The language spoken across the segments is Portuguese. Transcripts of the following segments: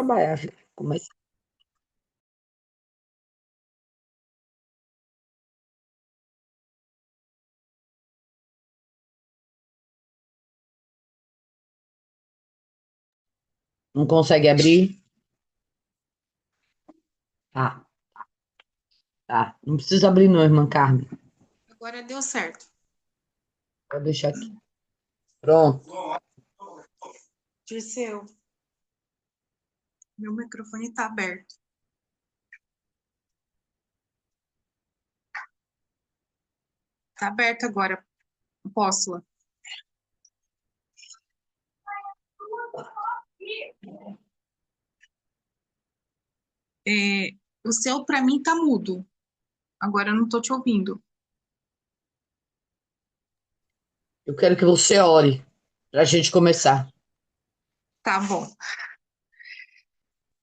trabalhar, filho. Começa. Não consegue abrir? Tá, tá. Não precisa abrir não, irmã Carmen. Agora deu certo. Pode deixar aqui. Pronto. Dirceu, meu microfone está aberto. Está aberto agora, apóstola. É, o seu, para mim, tá mudo. Agora eu não tô te ouvindo. Eu quero que você ore para a gente começar. Tá bom.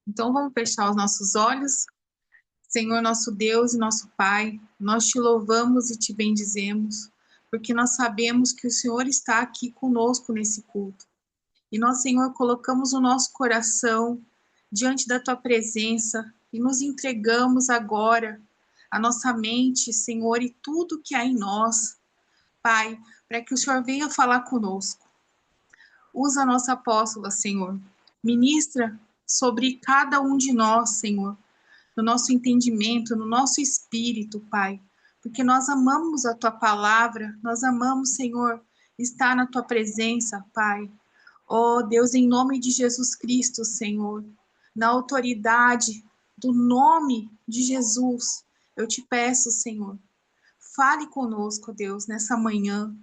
Então vamos fechar os nossos olhos. Senhor, nosso Deus e nosso Pai, nós te louvamos e te bendizemos, porque nós sabemos que o Senhor está aqui conosco nesse culto. E nós, Senhor, colocamos o nosso coração diante da tua presença e nos entregamos agora a nossa mente, Senhor, e tudo que há em nós, Pai, para que o Senhor venha falar conosco. Usa a nossa apóstola, Senhor. Ministra sobre cada um de nós, Senhor, no nosso entendimento, no nosso espírito, Pai, porque nós amamos a tua palavra, nós amamos, Senhor, estar na tua presença, Pai. Oh, Deus, em nome de Jesus Cristo, Senhor, na autoridade do nome de Jesus, eu te peço, Senhor, fale conosco, Deus, nessa manhã.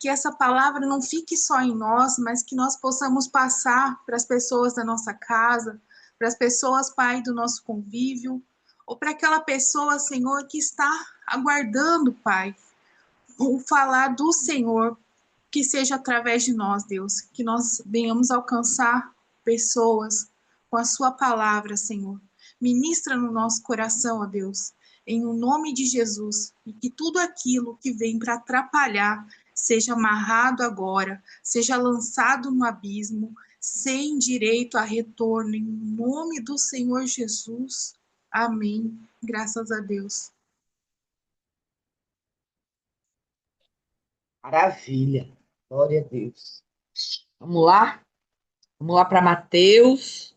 Que essa palavra não fique só em nós, mas que nós possamos passar para as pessoas da nossa casa, para as pessoas, Pai, do nosso convívio, ou para aquela pessoa, Senhor, que está aguardando, Pai, o falar do Senhor, que seja através de nós, Deus, que nós venhamos alcançar pessoas com a Sua palavra, Senhor. Ministra no nosso coração, ó Deus, em o nome de Jesus, e que tudo aquilo que vem para atrapalhar seja amarrado agora, seja lançado no abismo, sem direito a retorno, em nome do Senhor Jesus. Amém. Graças a Deus. Maravilha. Glória a Deus. Vamos lá? Vamos lá para Mateus,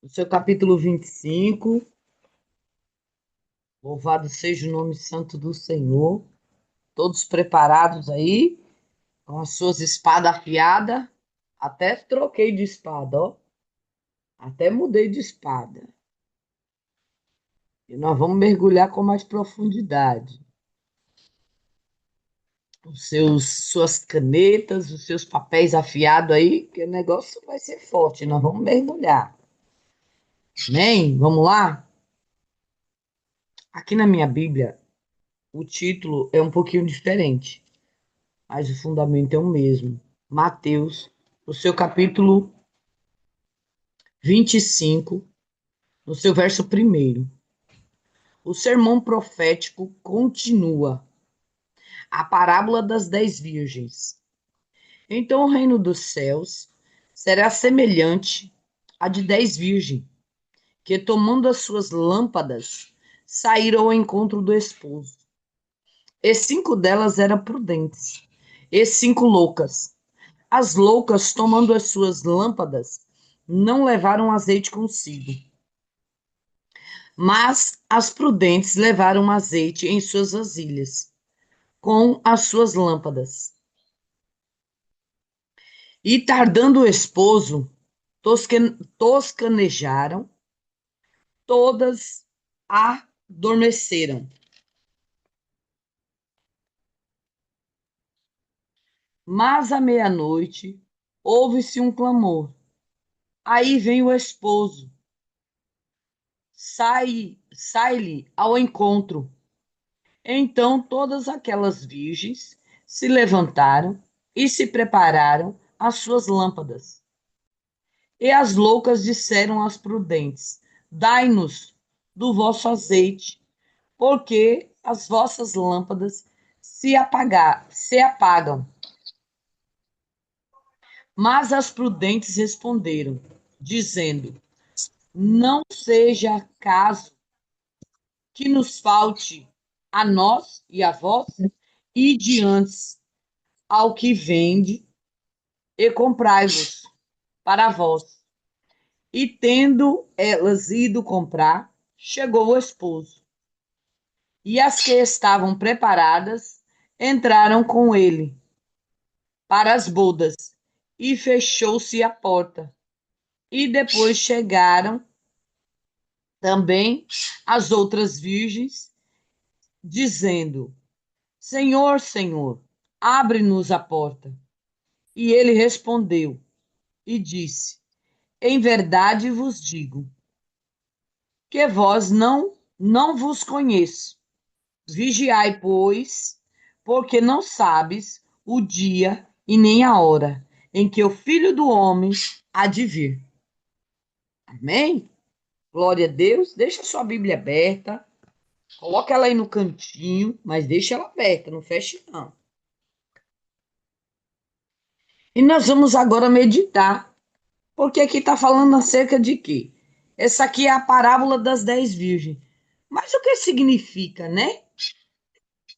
no seu capítulo 25. Louvado seja o nome santo do Senhor. Todos preparados aí, com as suas espadas afiadas. Até troquei de espada, ó. Até mudei de espada. E nós vamos mergulhar com mais profundidade. Suas canetas, os seus papéis afiados aí, que o negócio vai ser forte. Nós vamos mergulhar. Amém? Vamos lá? Aqui na minha Bíblia, o título é um pouquinho diferente, mas o fundamento é o mesmo. Mateus, o seu capítulo 25, no seu verso primeiro. O sermão profético continua. A parábola das 10 virgens. Então o reino dos céus será semelhante à de 10 virgens, que tomando as suas lâmpadas, saíram ao encontro do esposo. E 5 delas eram prudentes, e 5 loucas. As loucas, tomando as suas lâmpadas, não levaram azeite consigo. Mas as prudentes levaram azeite em suas vasilhas, com as suas lâmpadas. E tardando o esposo, toscanejaram, todas adormeceram. Mas à meia-noite houve-se um clamor. Aí vem o esposo, sai-lhe ao encontro. Então todas aquelas virgens se levantaram e se prepararam as suas lâmpadas. E as loucas disseram às prudentes: Dai-nos do vosso azeite, porque as vossas lâmpadas se apagam. Mas as prudentes responderam: dizendo: não seja caso que nos falte a nós e a vós, e diante ao que vende, e comprai-vos para vós. E tendo elas ido comprar, chegou o esposo. E as que estavam preparadas entraram com ele para as bodas, e fechou-se a porta. E depois chegaram também as outras virgens, dizendo: Senhor, Senhor, abre-nos a porta. E ele respondeu e disse: Em verdade vos digo que vós não vos conheço. Vigiai, pois, porque não sabes o dia e nem a hora em que o Filho do Homem há de vir. Amém? Glória a Deus. Deixa a sua Bíblia aberta. Coloca ela aí no cantinho, mas deixa ela aberta, não feche não. E nós vamos agora meditar, porque aqui está falando acerca de quê? Essa aqui é a parábola das 10 virgens. Mas o que significa, né?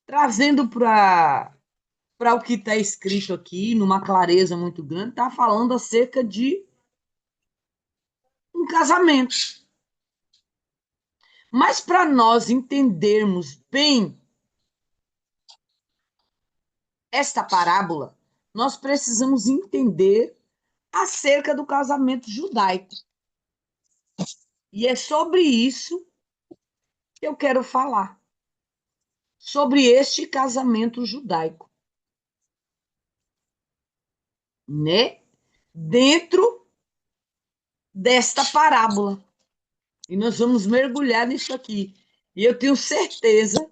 Trazendo para o que está escrito aqui, numa clareza muito grande, está falando acerca de um casamento. Mas para nós entendermos bem esta parábola, nós precisamos entender acerca do casamento judaico. E é sobre isso que eu quero falar. Sobre este casamento judaico, né? Dentro desta parábola. E nós vamos mergulhar nisso aqui. E eu tenho certeza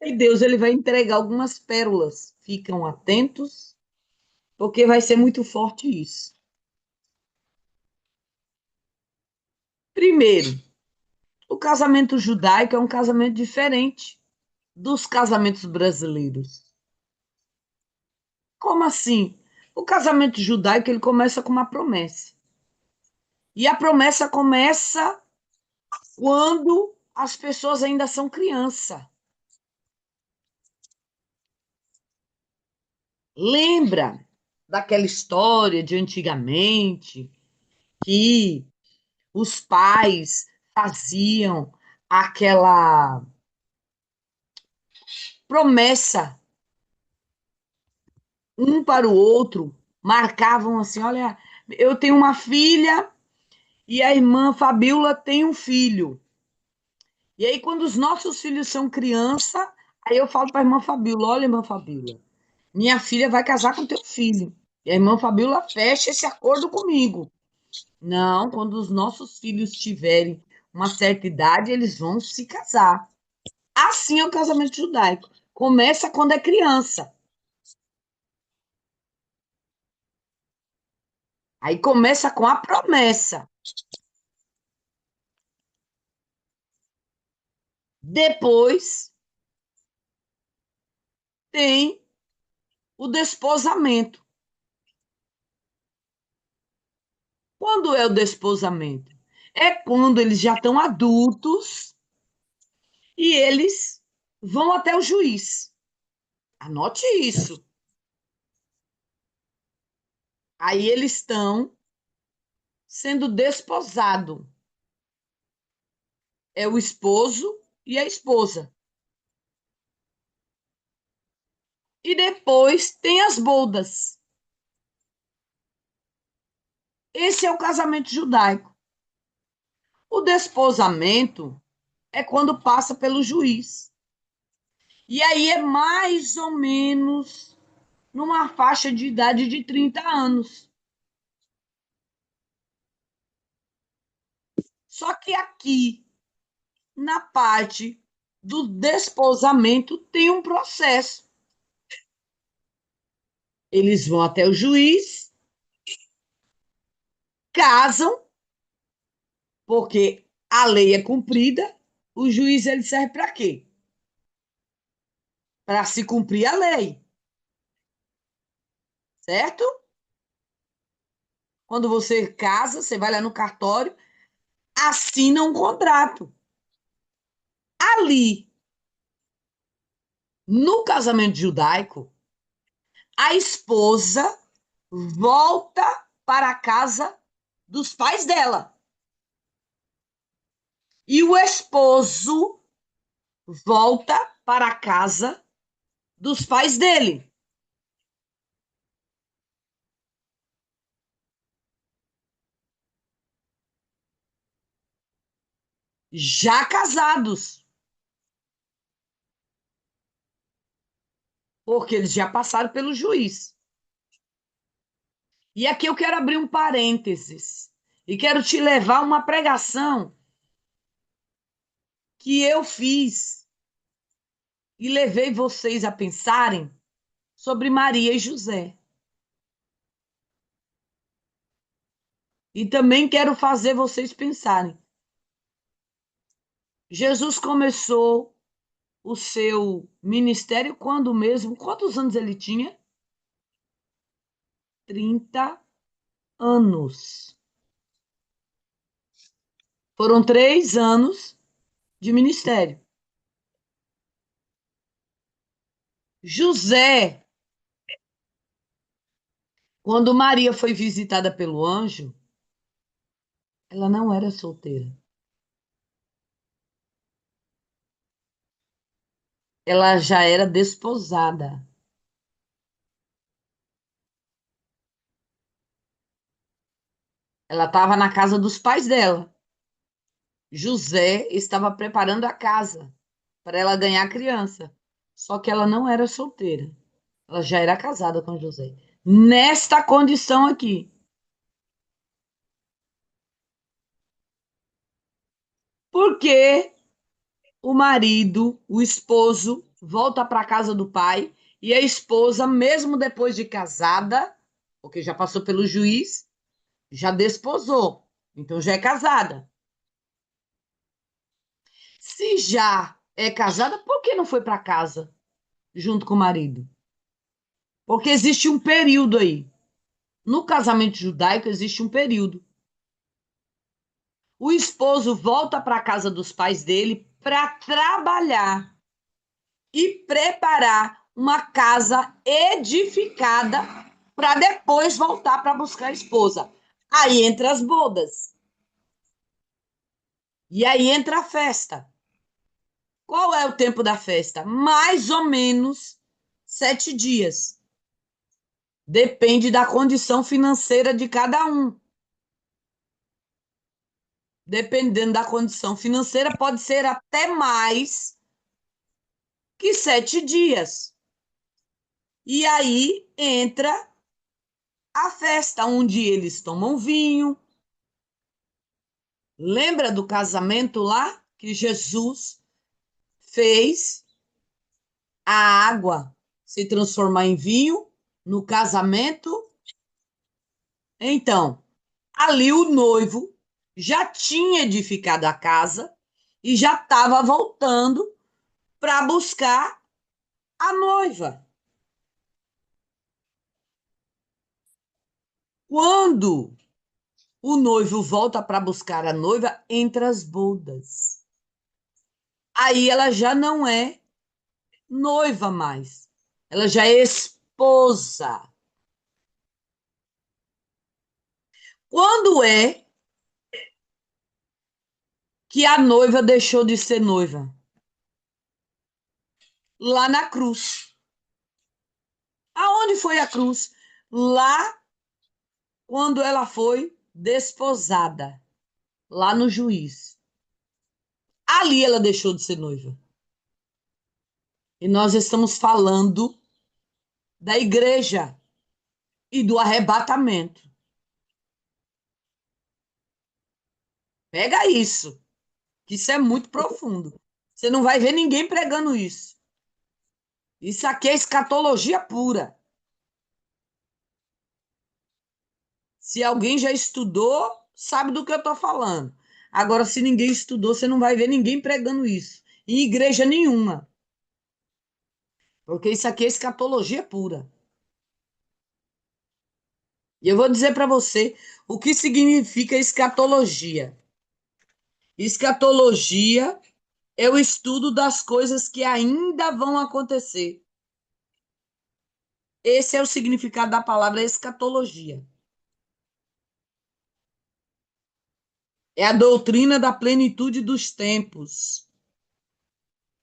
que Deus ele vai entregar algumas pérolas. Ficam atentos, porque vai ser muito forte isso. Primeiro, o casamento judaico é um casamento diferente dos casamentos brasileiros. Como assim? O casamento judaico ele começa com uma promessa. E a promessa começa quando as pessoas ainda são criança. Lembra daquela história de antigamente que os pais faziam aquela promessa um para o outro, marcavam assim, olha, eu tenho uma filha e a irmã Fabíola tem um filho. E aí, quando os nossos filhos são criança, aí eu falo para a irmã Fabíola, olha, irmã Fabíola, minha filha vai casar com teu filho. E a irmã Fabíola fecha esse acordo comigo. Não, quando os nossos filhos tiverem uma certa idade, eles vão se casar. Assim é o casamento judaico. Começa quando é criança. Aí começa com a promessa. Depois tem o desposamento. Quando é o desposamento? É quando eles já estão adultos e eles vão até o juiz. Anote isso. Aí eles estão sendo desposados. É o esposo e a esposa. E depois tem as bodas. Esse é o casamento judaico. O desposamento é quando passa pelo juiz. E aí é mais ou menos numa faixa de idade de 30 anos. Só que aqui, na parte do desposamento, tem um processo. Eles vão até o juiz, casam, porque a lei é cumprida, o juiz ele serve para quê? Para se cumprir a lei, certo? Quando você casa, você vai lá no cartório, assina um contrato. Ali, no casamento judaico, a esposa volta para a casa dos pais dela. E o esposo volta para a casa dos pais dele. Já casados, porque eles já passaram pelo juiz. E aqui eu quero abrir um parênteses e quero te levar a uma pregação que eu fiz e levei vocês a pensarem sobre Maria e José. E também quero fazer vocês pensarem. Jesus começou o seu ministério quando mesmo? Quantos anos ele tinha? 30 anos. Foram 3 anos de ministério. José, quando Maria foi visitada pelo anjo, ela não era solteira. Ela já era desposada. Ela estava na casa dos pais dela. José estava preparando a casa para ela ganhar a criança. Só que ela não era solteira. Ela já era casada com José. Nesta condição aqui. Porque o marido, o esposo, volta para a casa do pai e a esposa, mesmo depois de casada, porque já passou pelo juiz, já desposou. Então já é casada. Se já é casada, por que não foi para casa junto com o marido? Porque existe um período aí. No casamento judaico existe um período. O esposo volta para a casa dos pais dele para trabalhar e preparar uma casa edificada para depois voltar para buscar a esposa. Aí entra as bodas. E aí entra a festa. Qual é o tempo da festa? Mais ou menos 7 dias. Depende da condição financeira de cada um. Dependendo da condição financeira, pode ser até mais que 7 dias. E aí entra a festa, onde eles tomam vinho. Lembra do casamento lá que Jesus fez a água se transformar em vinho no casamento? Então, ali o noivo já tinha edificado a casa e já estava voltando para buscar a noiva. Quando o noivo volta para buscar a noiva, entre as bodas. Aí ela já não é noiva mais. Ela já é esposa. Quando é que a noiva deixou de ser noiva? Lá na cruz. Aonde foi a cruz? Lá quando ela foi desposada, lá no juiz. Ali ela deixou de ser noiva. E nós estamos falando da igreja e do arrebatamento. Pega isso, que isso é muito profundo. Você não vai ver ninguém pregando isso. Isso aqui é escatologia pura. Se alguém já estudou, sabe do que eu estou falando. Agora, se ninguém estudou, você não vai ver ninguém pregando isso. Em igreja nenhuma. Porque isso aqui é escatologia pura. E eu vou dizer para você o que significa escatologia. Escatologia é o estudo das coisas que ainda vão acontecer. Esse é o significado da palavra escatologia. É a doutrina da plenitude dos tempos.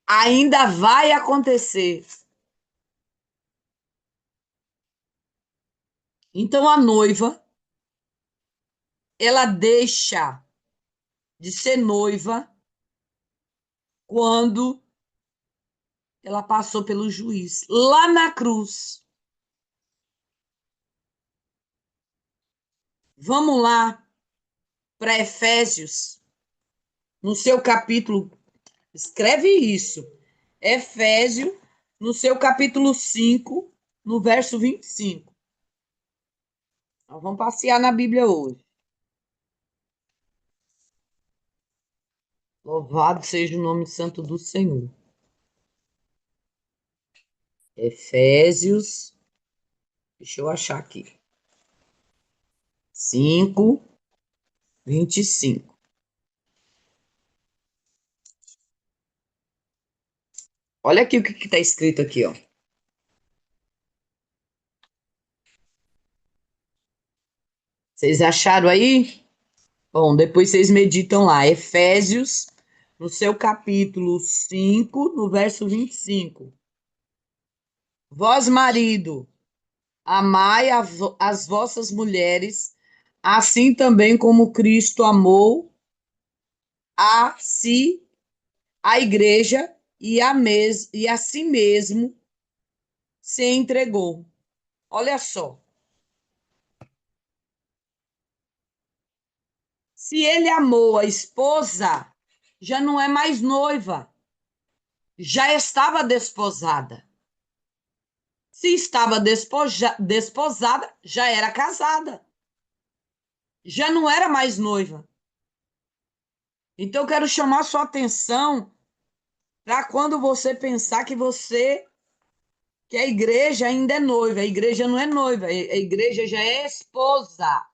Ainda vai acontecer. Então a noiva, ela deixa de ser noiva quando ela passou pelo juiz, lá na cruz. Vamos lá para Efésios, no seu capítulo, escreve isso. Efésios, no seu capítulo 5, no verso 25. Nós vamos passear na Bíblia hoje. Louvado seja o nome santo do Senhor. Efésios, deixa eu achar aqui. 5, 25. Olha aqui o que está escrito aqui, ó. Vocês acharam aí? Bom, depois vocês meditam lá. Efésios, no seu capítulo 5, no verso 25. Vós, marido, amai as vossas mulheres, assim também como Cristo amou a si, a igreja, e a si mesmo se entregou. Olha só. Se ele amou a esposa, já não é mais noiva, já estava desposada. Se estava desposada, já era casada, já não era mais noiva. Então, eu quero chamar sua atenção para quando você pensar que a igreja ainda é noiva. A igreja não é noiva, a igreja já é esposa.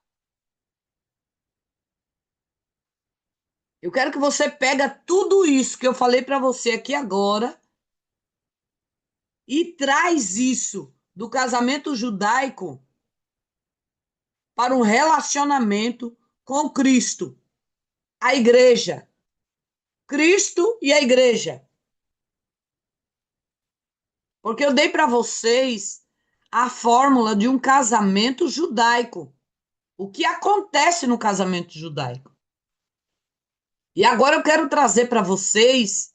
Eu quero que você pega tudo isso que eu falei para você aqui agora e traz isso do casamento judaico para um relacionamento com Cristo, a igreja. Cristo e a igreja. Porque eu dei para vocês a fórmula de um casamento judaico. O que acontece no casamento judaico? E agora eu quero trazer para vocês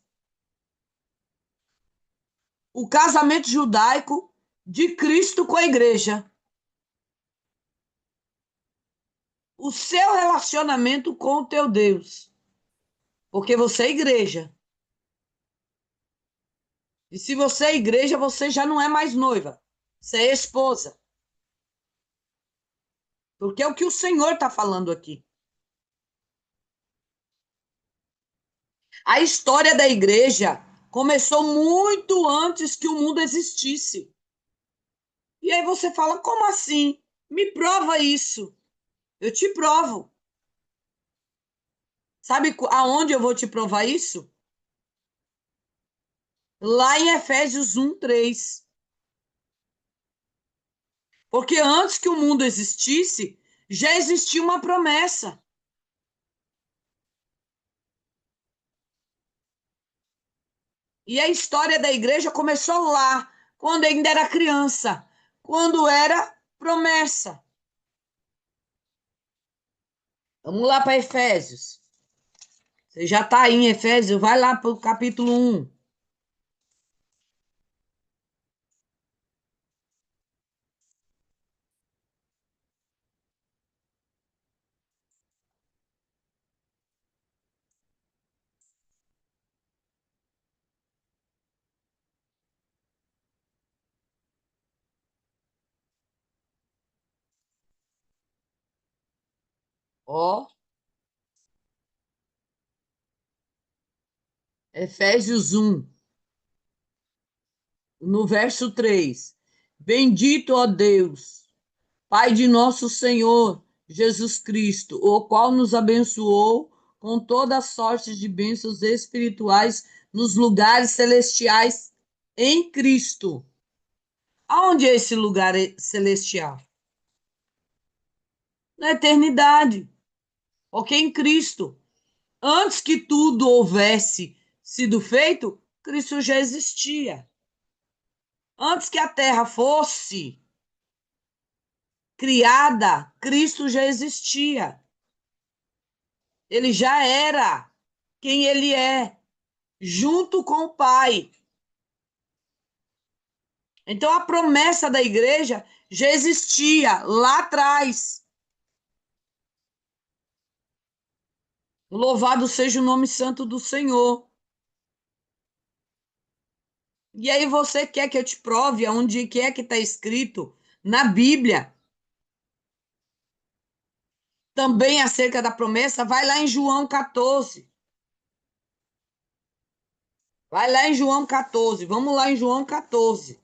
o casamento judaico de Cristo com a igreja. O seu relacionamento com o teu Deus. Porque você é igreja. E se você é igreja, você já não é mais noiva. Você é esposa. Porque é o que o Senhor está falando aqui. A história da igreja começou muito antes que o mundo existisse. E aí você fala, como assim? Me prova isso. Eu te provo. Sabe aonde eu vou te provar isso? Lá em Efésios 1:3. Porque antes que o mundo existisse, já existia uma promessa. E a história da igreja começou lá, quando ainda era criança, quando era promessa. Vamos lá para Efésios. Você já está aí em Efésios, vai lá para o capítulo 1. Ó, Efésios 1, no verso 3. Bendito, ó Deus, Pai de nosso Senhor Jesus Cristo, o qual nos abençoou com toda a sorte de bênçãos espirituais nos lugares celestiais em Cristo. Aonde é esse lugar celestial? Na eternidade, ok? Em Cristo. Antes que tudo houvesse sido feito, Cristo já existia. Antes que a terra fosse criada, Cristo já existia. Ele já era quem ele é, junto com o Pai. Então a promessa da igreja já existia lá atrás. Louvado seja o nome santo do Senhor. E aí você quer que eu te prove aonde que é que está escrito na Bíblia também acerca da promessa? Vai lá em João 14. Vai lá em João 14. Vamos lá em João 14.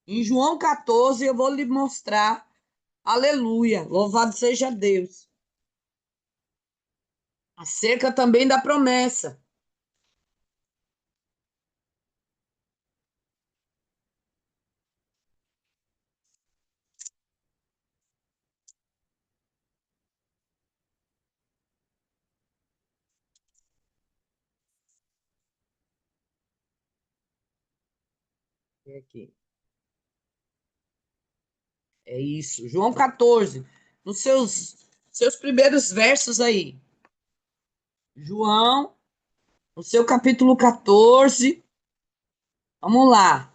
Em João 14 eu vou lhe mostrar. Aleluia. Louvado seja Deus. Acerca também da promessa. É aqui. É isso. João 14. Nos seus primeiros versos aí. João, no seu capítulo 14. Vamos lá.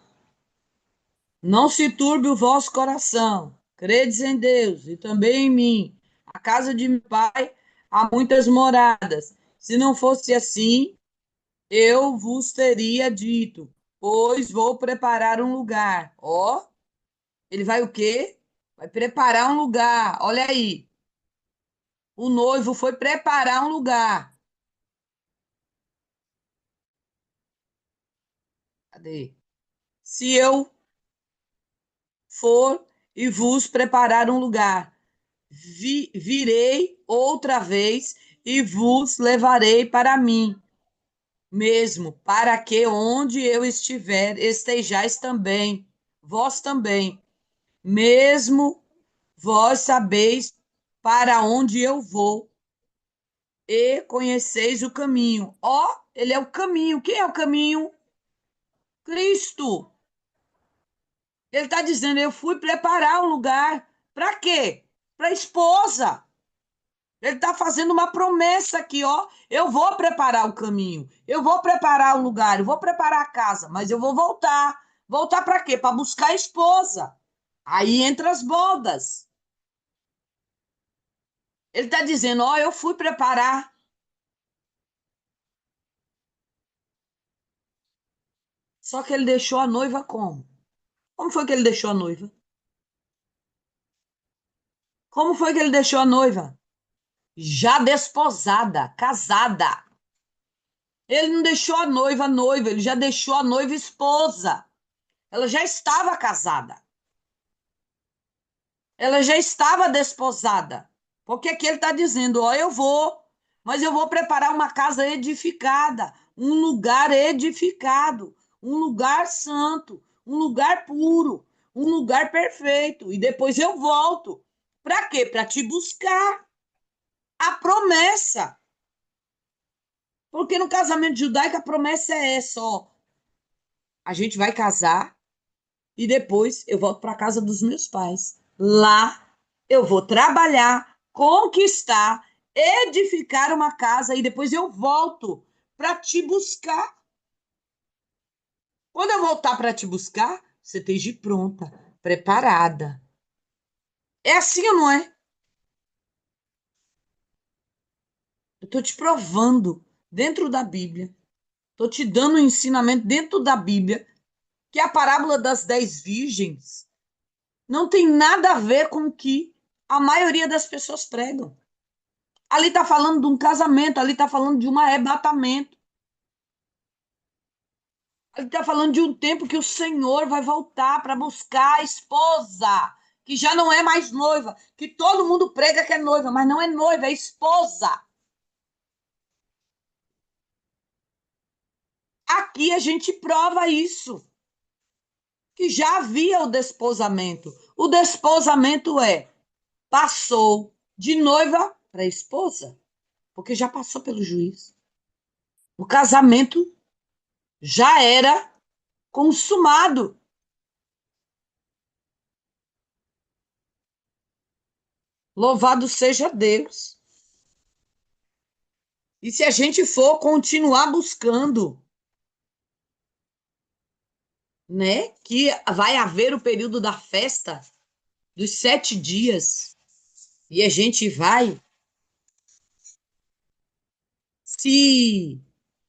Não se turbe o vosso coração. Credes em Deus e também em mim. A casa de meu pai há muitas moradas. Se não fosse assim, eu vos teria dito, pois vou preparar um lugar. Ó, ele vai o quê? Vai preparar um lugar. Olha aí. O noivo foi preparar um lugar. Cadê? Se eu for e vos preparar um lugar, virei outra vez e vos levarei para mim mesmo, para que onde eu estiver estejais também, vós também. Mesmo vós sabeis para onde eu vou e conheceis o caminho. Ó, ele é o caminho. Quem é o caminho? Cristo. Ele está dizendo: eu fui preparar um lugar. Para quê? Para a esposa. Ele está fazendo uma promessa aqui, ó. Eu vou preparar o caminho, eu vou preparar o lugar, eu vou preparar a casa, mas eu vou voltar. Voltar para quê? Para buscar a esposa. Aí entra as bodas. Ele está dizendo: ó, eu fui preparar. Só que ele deixou a noiva como? Como foi que ele deixou a noiva? Como foi que ele deixou a noiva? Já desposada, casada. Ele não deixou a noiva noiva, ele já deixou a noiva esposa. Ela já estava casada. Ela já estava desposada. Porque aqui ele está dizendo: ó, eu vou, mas eu vou preparar uma casa edificada, um lugar edificado, um lugar santo, um lugar puro, um lugar perfeito. E depois eu volto. Para quê? Para te buscar. A promessa. Porque no casamento judaico a promessa é essa, ó. A gente vai casar e depois eu volto para a casa dos meus pais. Lá eu vou trabalhar, conquistar, edificar uma casa e depois eu volto para te buscar. Quando eu voltar para te buscar, você esteja pronta, preparada. É assim ou não é? Eu estou te provando dentro da Bíblia. Estou te dando um ensinamento dentro da Bíblia que a parábola das 10 virgens não tem nada a ver com o que a maioria das pessoas pregam. Ali está falando de um casamento, ali está falando de um arrebatamento. Ali está falando de um tempo que o Senhor vai voltar para buscar a esposa que já não é mais noiva, que todo mundo prega que é noiva, mas não é noiva, é esposa. Aqui a gente prova isso, que já havia o desposamento. O desposamento passou de noiva para esposa, porque já passou pelo juiz. O casamento já era consumado. Louvado seja Deus. E se a gente for continuar buscando, né, que vai haver o período da festa dos 7 dias, e a gente vai se,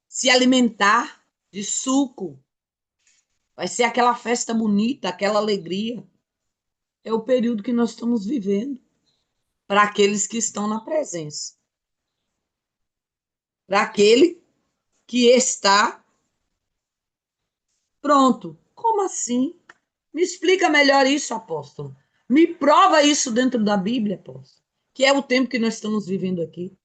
se alimentar de suco, vai ser aquela festa bonita, aquela alegria. É o período que nós estamos vivendo para aqueles que estão na presença, para aquele que está pronto. Como assim? Me explica melhor isso, apóstolo. Me prova isso dentro da Bíblia, apóstolo. Que é o tempo que nós estamos vivendo aqui.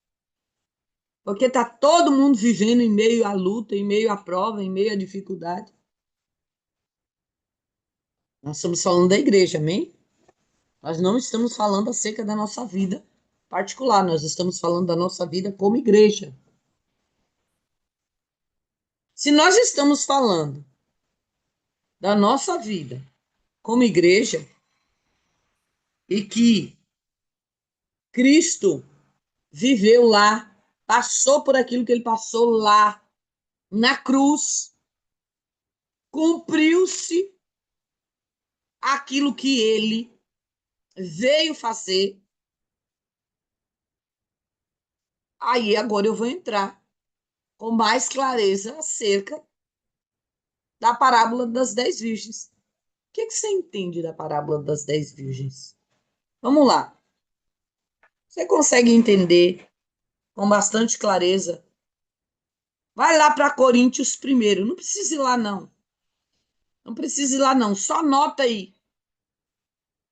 Porque está todo mundo vivendo em meio à luta, em meio à prova, em meio à dificuldade. Nós estamos falando da igreja, amém? Nós não estamos falando acerca da nossa vida particular, nós estamos falando da nossa vida como igreja. Se nós estamos falando da nossa vida como igreja e que Cristo viveu lá, passou por aquilo que ele passou lá na cruz, cumpriu-se aquilo que ele veio fazer. Aí agora eu vou entrar com mais clareza acerca da parábola das 10 virgens. O que você entende da parábola das 10 virgens? Vamos lá. Você consegue entender com bastante clareza? Vai lá para Coríntios primeiro. Não precisa ir lá, não. Não precisa ir lá, não. Só anota aí.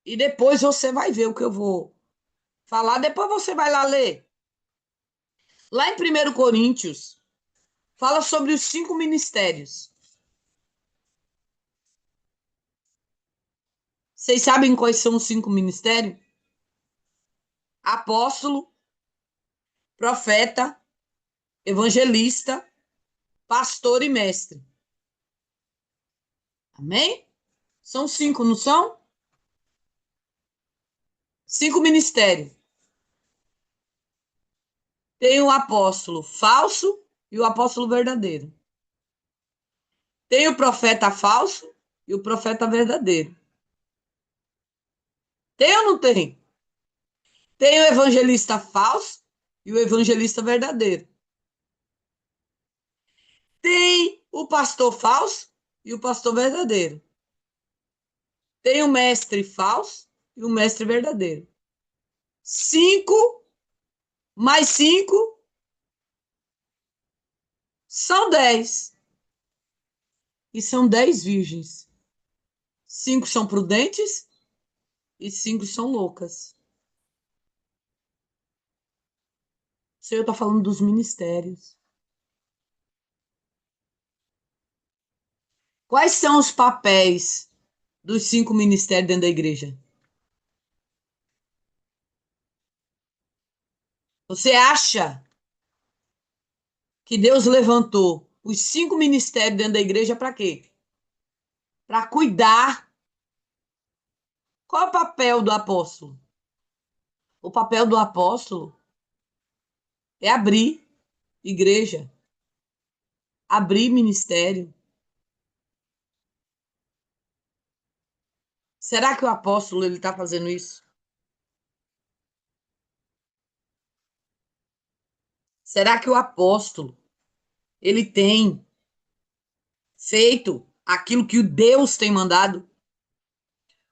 E depois você vai ver o que eu vou falar. Depois você vai lá ler. Lá em 1 Coríntios, fala sobre os 5 ministérios. Vocês sabem quais são os 5 ministérios? Apóstolo, profeta, evangelista, pastor e mestre. Amém? São 5, não são? 5 ministérios. Tem o apóstolo falso e o apóstolo verdadeiro. Tem o profeta falso e o profeta verdadeiro. Tem ou não tem? Tem o evangelista falso e o evangelista verdadeiro. Tem o pastor falso e o pastor verdadeiro. Tem o mestre falso e o mestre verdadeiro. 5 mais 5 são 10. E são 10 virgens. 5 são prudentes e 5 são loucas. O Senhor está falando dos ministérios. Quais são os papéis dos 5 ministérios dentro da igreja? Você acha que Deus levantou os 5 ministérios dentro da igreja para quê? Para cuidar. Qual é o papel do apóstolo? O papel do apóstolo é abrir igreja, abrir ministério. Será que o apóstolo ele está fazendo isso? Será que o apóstolo ele tem feito aquilo que o Deus tem mandado?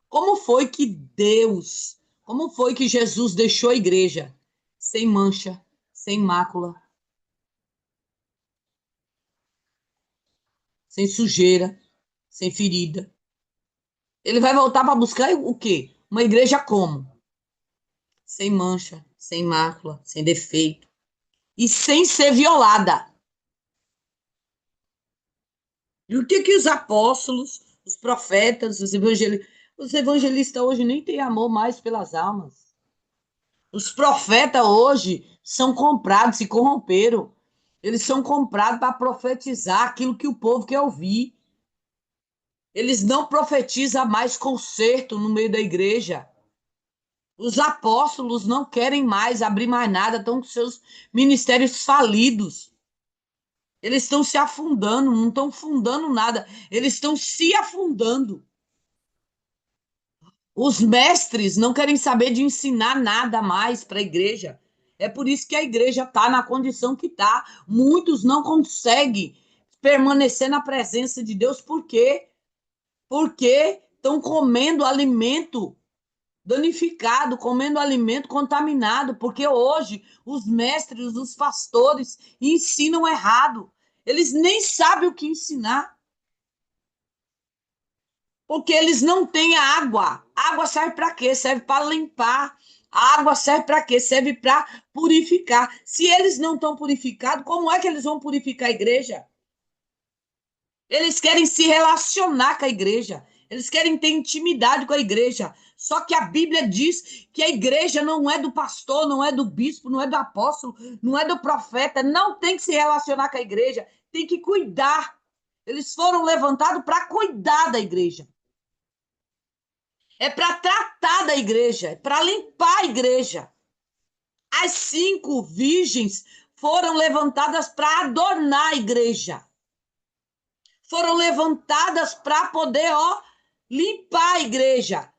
Como foi que Jesus deixou a igreja sem mancha, sem mácula, sem sujeira, sem ferida? Ele vai voltar para buscar o quê? Uma igreja como? Sem mancha, sem mácula, sem defeito e sem ser violada. E o que os apóstolos, os profetas, os evangelistas hoje nem têm amor mais pelas almas. Os profetas hoje são comprados, se corromperam. Eles são comprados para profetizar aquilo que o povo quer ouvir. Eles não profetizam mais conserto no meio da igreja. Os apóstolos não querem mais abrir mais nada, estão com seus ministérios falidos. Eles estão se afundando, não estão fundando nada, eles estão se afundando. Os mestres não querem saber de ensinar nada mais para a igreja. É por isso que a igreja está na condição que está. Muitos não conseguem permanecer na presença de Deus. Por quê? Porque estão comendo alimento danificado, comendo alimento contaminado. Porque hoje os mestres, os pastores ensinam errado. Eles nem sabem o que ensinar. Porque eles não têm água. A água serve para quê? Serve para limpar. A água serve para quê? Serve para purificar. Se eles não estão purificados, como é que eles vão purificar a igreja? Eles querem se relacionar com a igreja. Eles querem ter intimidade com a igreja. Só que a Bíblia diz que a igreja não é do pastor, não é do bispo, não é do apóstolo, não é do profeta. Não tem que se relacionar com a igreja. Tem que cuidar. Eles foram levantados para cuidar da igreja. É para tratar da igreja, é para limpar a igreja. As 5 virgens foram levantadas para adornar a igreja. Foram levantadas para poder, limpar a igreja.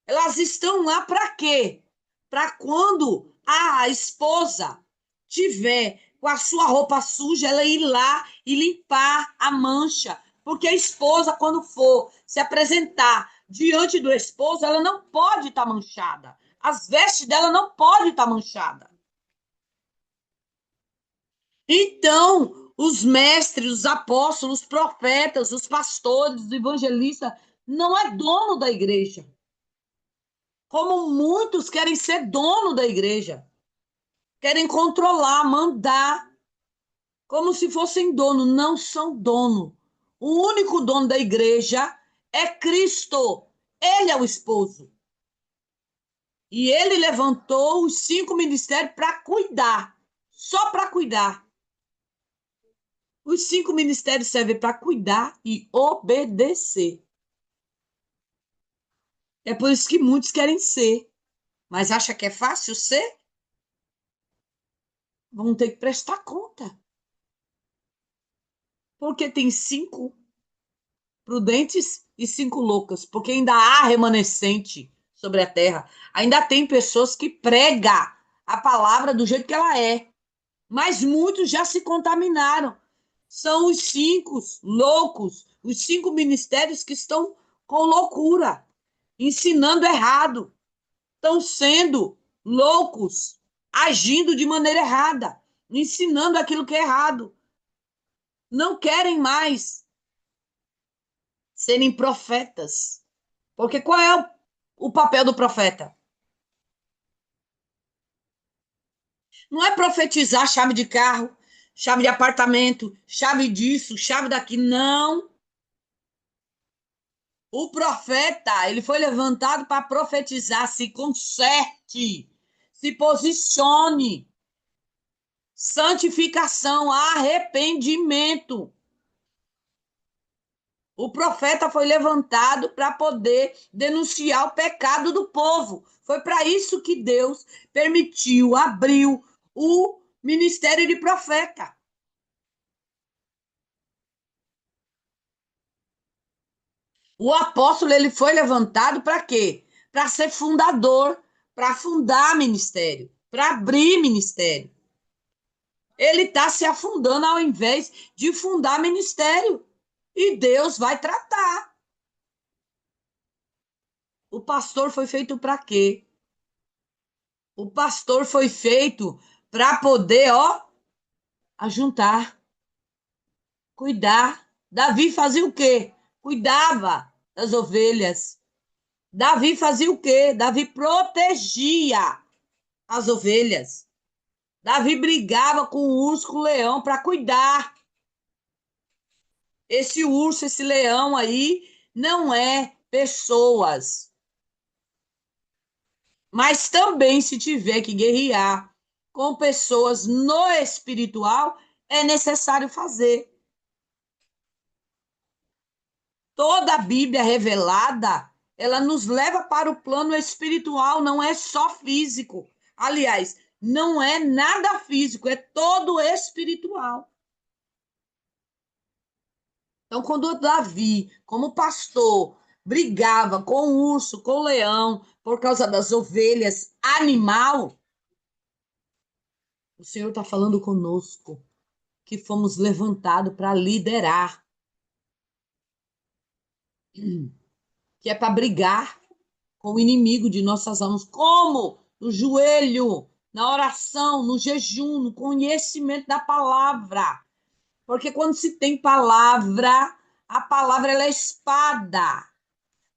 Elas estão lá para quê? Para quando a esposa tiver com a sua roupa suja, ela ir lá e limpar a mancha. Porque a esposa, quando for se apresentar diante do esposo, ela não pode estar manchada. As vestes dela não podem estar manchadas. Então, os mestres, os apóstolos, os profetas, os pastores, os evangelistas, não é dono da igreja. Como muitos querem ser dono da igreja. Querem controlar, mandar, como se fossem dono. Não são dono. O único dono da igreja é Cristo. Ele é o esposo. E ele levantou os 5 ministérios para cuidar. Só para cuidar. Os 5 ministérios servem para cuidar e obedecer. É por isso que muitos querem ser. Mas acha que é fácil ser? Vão ter que prestar conta. Porque tem 5 prudentes e 5 loucas. Porque ainda há remanescente sobre a terra. Ainda tem pessoas que pregam a palavra do jeito que ela é. Mas muitos já se contaminaram. São os 5 loucos, os 5 ministérios que estão com loucura, ensinando errado, estão sendo loucos, agindo de maneira errada, ensinando aquilo que é errado. Não querem mais serem profetas. Porque qual é o papel do profeta? Não é profetizar chave de carro, chave de apartamento, chave disso, chave daqui. Não. O profeta, ele foi levantado para profetizar, se conserte, se posicione. Santificação, arrependimento. O profeta foi levantado para poder denunciar o pecado do povo. Foi para isso que Deus permitiu, abriu o ministério de profeta. O apóstolo, ele foi levantado para quê? Para ser fundador, para fundar ministério, para abrir ministério. Ele está se afundando ao invés de fundar ministério. E Deus vai tratar. O pastor foi feito para quê? O pastor foi feito para poder, ajuntar, cuidar. Davi fazia o quê? Cuidava das ovelhas. Davi fazia o quê? Davi protegia as ovelhas. Davi brigava com o urso, com o leão, para cuidar. Esse urso, esse leão aí, não é pessoas. Mas também, se tiver que guerrear com pessoas no espiritual, é necessário fazer. Toda a Bíblia revelada, ela nos leva para o plano espiritual, não é só físico. Aliás, não é nada físico, é todo espiritual. Então, quando Davi, como pastor, brigava com o urso, com o leão, por causa das ovelhas, animal, o Senhor está falando conosco que fomos levantados para liderar, que é para brigar com o inimigo de nossas almas. Como? No joelho, na oração, no jejum, no conhecimento da palavra. Porque quando se tem palavra, a palavra ela é espada.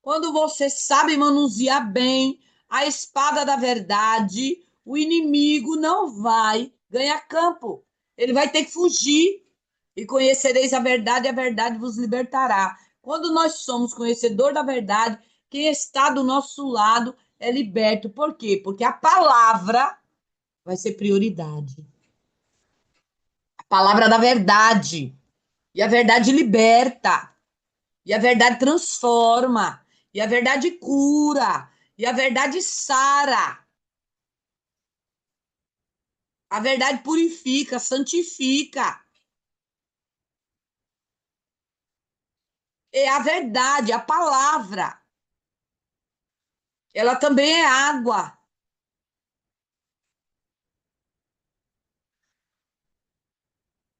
Quando você sabe manusear bem a espada da verdade, o inimigo não vai ganhar campo. Ele vai ter que fugir. E conhecereis a verdade, e a verdade vos libertará. Quando nós somos conhecedor da verdade, quem está do nosso lado é liberto. Por quê? Porque a palavra vai ser prioridade. A palavra da verdade. E a verdade liberta. E a verdade transforma. E a verdade cura. E a verdade sara. A verdade purifica, santifica. É a verdade, a palavra. Ela também é água.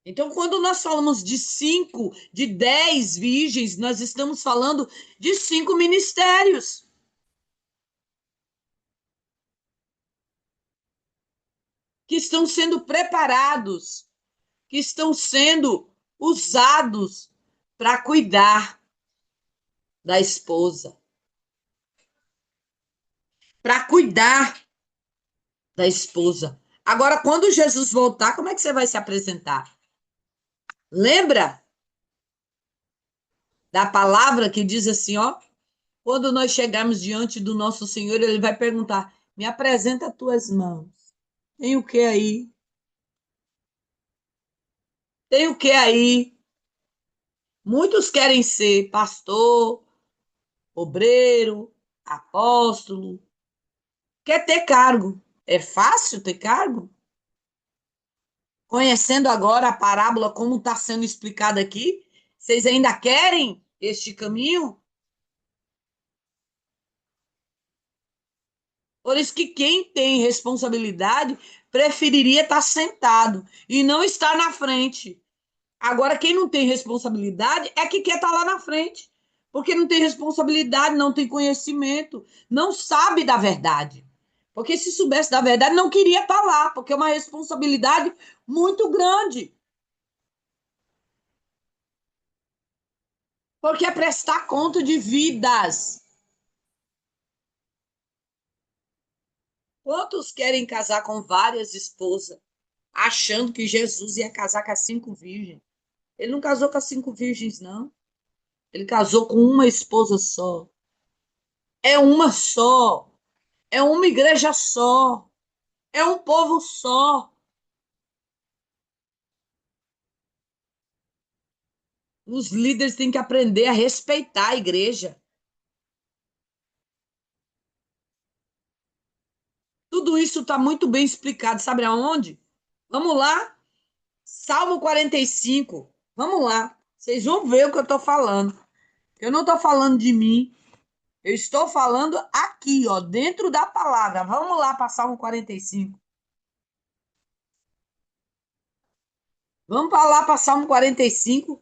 Então, quando nós falamos de 5, de 10 virgens, nós estamos falando de 5 ministérios que estão sendo preparados, que estão sendo usados para cuidar da esposa, para cuidar da esposa. Agora, quando Jesus voltar, como é que você vai se apresentar? Lembra da palavra que diz assim, ó, quando nós chegarmos diante do nosso Senhor, ele vai perguntar: me apresenta as tuas mãos. Tem o que aí? Tem o que aí? Muitos querem ser pastor, obreiro, apóstolo, quer ter cargo. É fácil ter cargo? Conhecendo agora a parábola como está sendo explicada aqui, vocês ainda querem este caminho? Por isso que quem tem responsabilidade preferiria estar sentado e não estar na frente. Agora, quem não tem responsabilidade é que quer estar lá na frente. Porque não tem responsabilidade, não tem conhecimento, não sabe da verdade. Porque se soubesse da verdade, não queria estar lá, porque é uma responsabilidade muito grande. Porque é prestar conta de vidas. Quantos querem casar com várias esposas, achando que Jesus ia casar com as 5 virgens? Ele não casou com as 5 virgens, não. Ele casou com uma esposa só. É uma só. É uma igreja só. É um povo só. Os líderes têm que aprender a respeitar a igreja. Tudo isso está muito bem explicado. Sabe aonde? Vamos lá. Salmo 45. Vamos lá. Vocês vão ver o que eu estou falando. Eu não estou falando de mim. Eu estou falando aqui, ó, dentro da palavra. Vamos lá para Salmo 45. Vamos para lá para Salmo 45.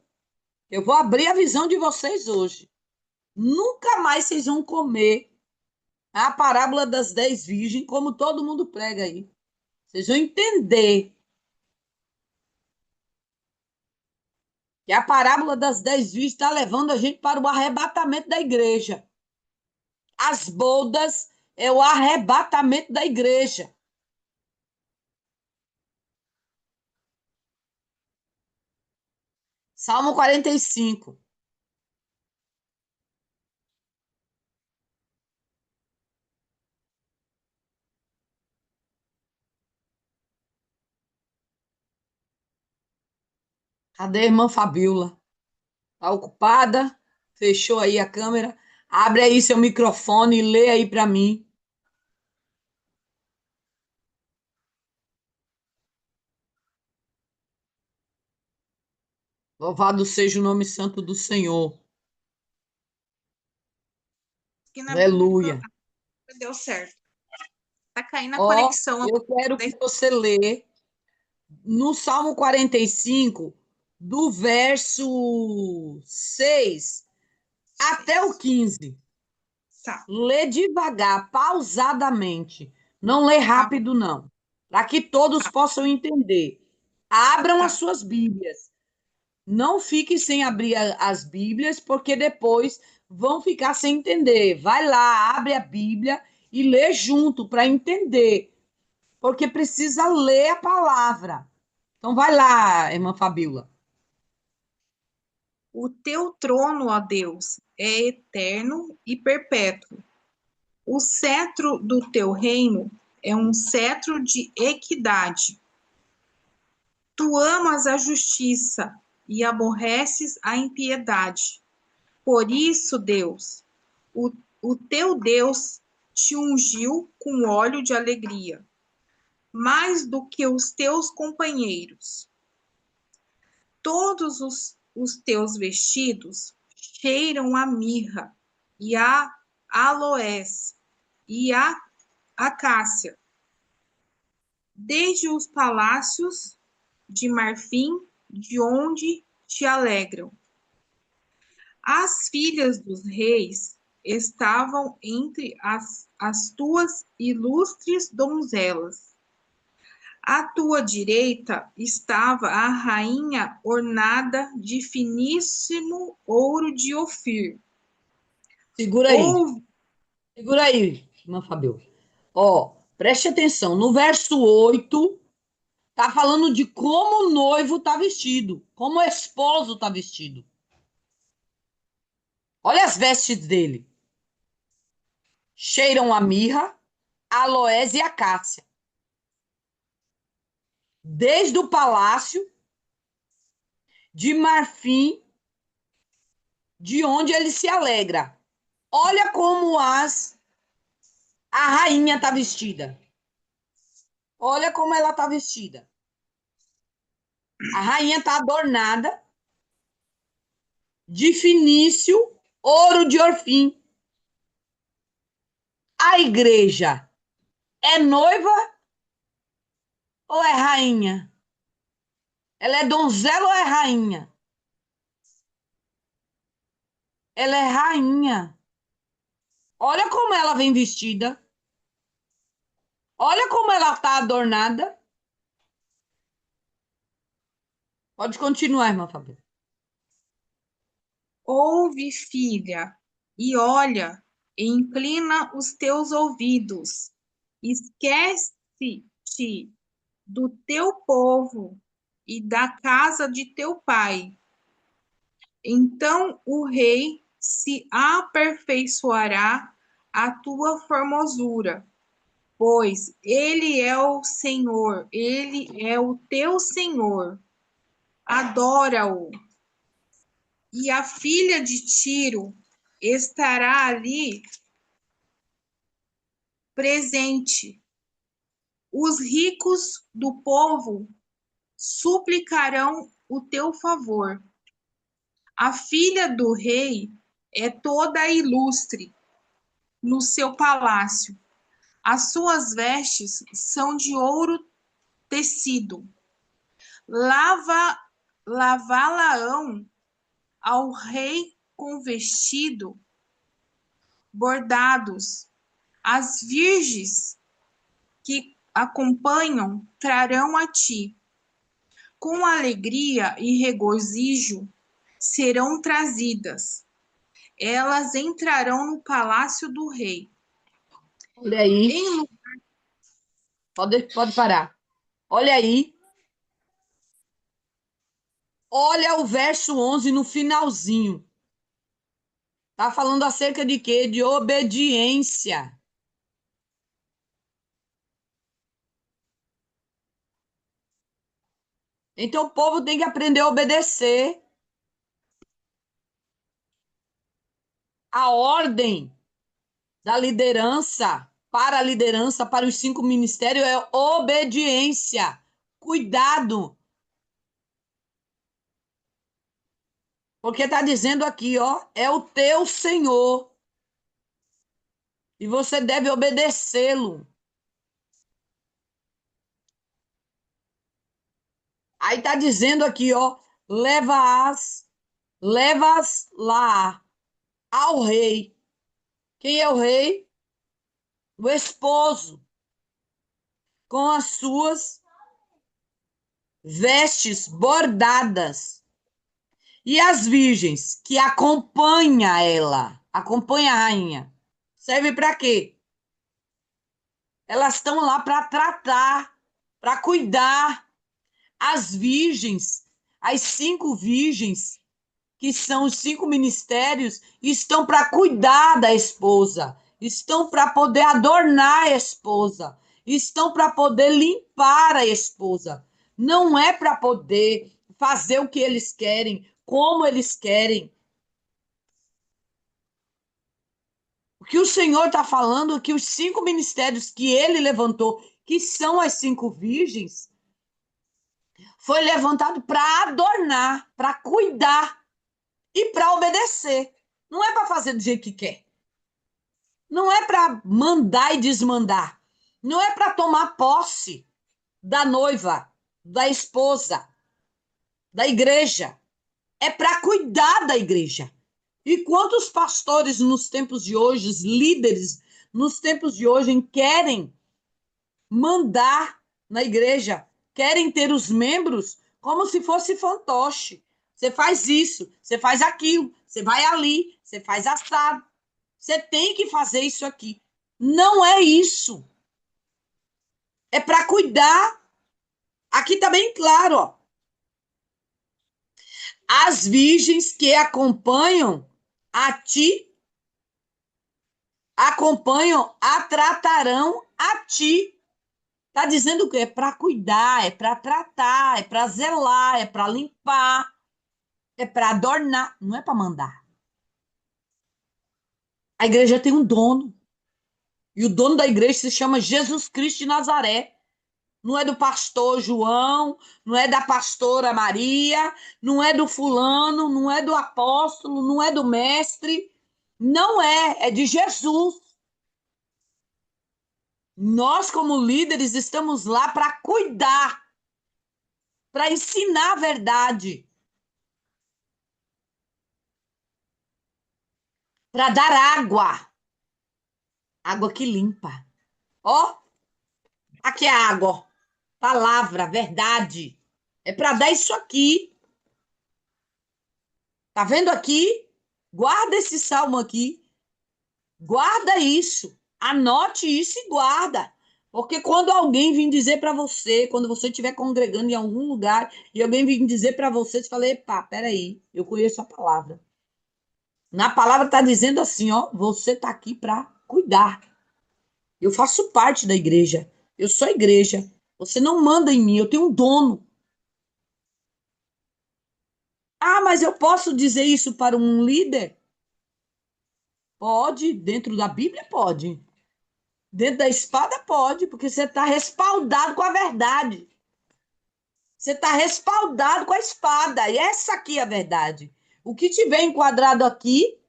Eu vou abrir a visão de vocês hoje. Nunca mais vocês vão comer a parábola das 10 virgens, como todo mundo prega aí. Vocês vão entender que a parábola das 10 virgens está levando a gente para o arrebatamento da igreja. As bodas é o arrebatamento da igreja. Salmo 45. Cadê a irmã Fabiola? Tá ocupada? Fechou aí a câmera? Abre aí seu microfone e lê aí para mim. Louvado seja o nome santo do Senhor. Que na Aleluia. deu certo. Tá caindo a Ó, conexão. eu quero que você lê no Salmo 45, do verso 6 até o 15. Tá, Lê devagar, pausadamente. Não lê tá, rápido, não. Para que todos tá, possam entender. Abram as tá. suas Bíblias. Não fique sem abrir as Bíblias, porque depois vão ficar sem entender. Vai lá, abre a Bíblia e lê junto para entender. Porque precisa ler a palavra. Então vai lá, irmã Fabiola. O teu trono, ó Deus, é eterno e perpétuo. O cetro do teu reino é um cetro de equidade. Tu amas a justiça e aborreces a impiedade. Por isso, Deus, o, o teu Deus te ungiu com óleo de alegria, mais do que os teus companheiros. Todos os teus vestidos cheiram a mirra e a aloés e a acácia. Desde os palácios de marfim, de onde te alegram. As filhas dos reis estavam entre as tuas ilustres donzelas. À tua direita estava a rainha ornada de finíssimo ouro de Ofir. Segura aí. Ou Segura aí, irmã Fabiola. Ó, preste atenção. No verso 8 tá falando de como o noivo tá vestido, como o esposo tá vestido. Olha as vestes dele. Cheiram a mirra, aloés e acácia. Desde o palácio de marfim, de onde ele se alegra. Olha como a rainha tá vestida. Olha como ela tá vestida. A rainha tá adornada de finício ouro de orfim. A igreja é noiva ou é rainha? Ela é donzela ou é rainha? Ela é rainha. Olha como ela vem vestida. Olha como ela tá adornada. Pode continuar, irmã Fabiola. ouve, filha, e olha, e inclina os teus ouvidos. Esquece-te do teu povo e da casa de teu pai. Então o rei se aperfeiçoará a tua formosura, pois ele é o Senhor, ele é o teu Senhor. Adora-o. E a filha de Tiro estará ali presente. Os ricos do povo suplicarão o teu favor. A filha do rei é toda ilustre no seu palácio. As suas vestes são de ouro tecido. Lava, lavá-la-ão ao rei com vestido bordados. As virgens que acompanham trarão a ti. Com alegria e regozijo serão trazidas. Elas entrarão no palácio do rei. Olha aí, Em pode parar. Olha aí, olha o verso 11 no finalzinho. Tá falando acerca de quê? De obediência. Então o povo tem que aprender a obedecer. A ordem da liderança, para a liderança, para os 5 ministérios, é obediência. Cuidado, porque está dizendo aqui, ó, é o teu Senhor e você deve obedecê-lo. Aí está dizendo aqui, ó, leva-as lá ao rei. Quem é o rei? O esposo, com as suas vestes bordadas. E as virgens que acompanha ela, acompanha a rainha, serve para quê? Elas estão lá para tratar, para cuidar. As virgens, as 5 virgens, que são os 5 ministérios, estão para cuidar da esposa, estão para poder adornar a esposa, estão para poder limpar a esposa. Não é para poder fazer o que eles querem, como eles querem. O que o Senhor está falando é que os 5 ministérios que ele levantou, que são as 5 virgens, foi levantado para adornar, para cuidar e para obedecer. Não é para fazer do jeito que quer. Não é para mandar e desmandar. Não é para tomar posse da noiva, da esposa, da igreja. É para cuidar da igreja. E quantos pastores nos tempos de hoje, os líderes nos tempos de hoje, querem mandar na igreja, querem ter os membros como se fosse fantoche. Você faz isso, você faz aquilo, você vai ali, você faz assado. Você tem que fazer isso aqui. Não é isso. É para cuidar. Aqui está bem claro, ó. As virgens que acompanham a ti, a tratarão a ti. Tá dizendo que é para cuidar, é para tratar, é para zelar, é para limpar, é para adornar, não é para mandar. A igreja tem um dono. E o dono da igreja se chama Jesus Cristo de Nazaré. Não é do pastor João, não é da pastora Maria, não é do fulano, não é do apóstolo, não é do mestre. Não é, é de Jesus. Nós, como líderes, estamos lá para cuidar, para ensinar a verdade, para dar água, água que limpa. Ó, aqui é a água, ó. Palavra, verdade. É para dar isso aqui. Tá vendo aqui? Guarda esse salmo aqui. Guarda isso. Anote isso e guarda. Porque quando alguém vir dizer para você, quando você estiver congregando em algum lugar e alguém vir dizer para você, você fala, epá, peraí, eu conheço a palavra. Na palavra está dizendo assim, ó, você está aqui para cuidar. Eu faço parte da igreja. Eu sou a igreja. Você não manda em mim, eu tenho um dono. Ah, mas eu posso dizer isso para um líder? Pode, dentro da Bíblia pode. Dentro da espada pode, porque você está respaldado com a verdade. Você está respaldado com a espada. E essa aqui é a verdade. O que tiver enquadrado aqui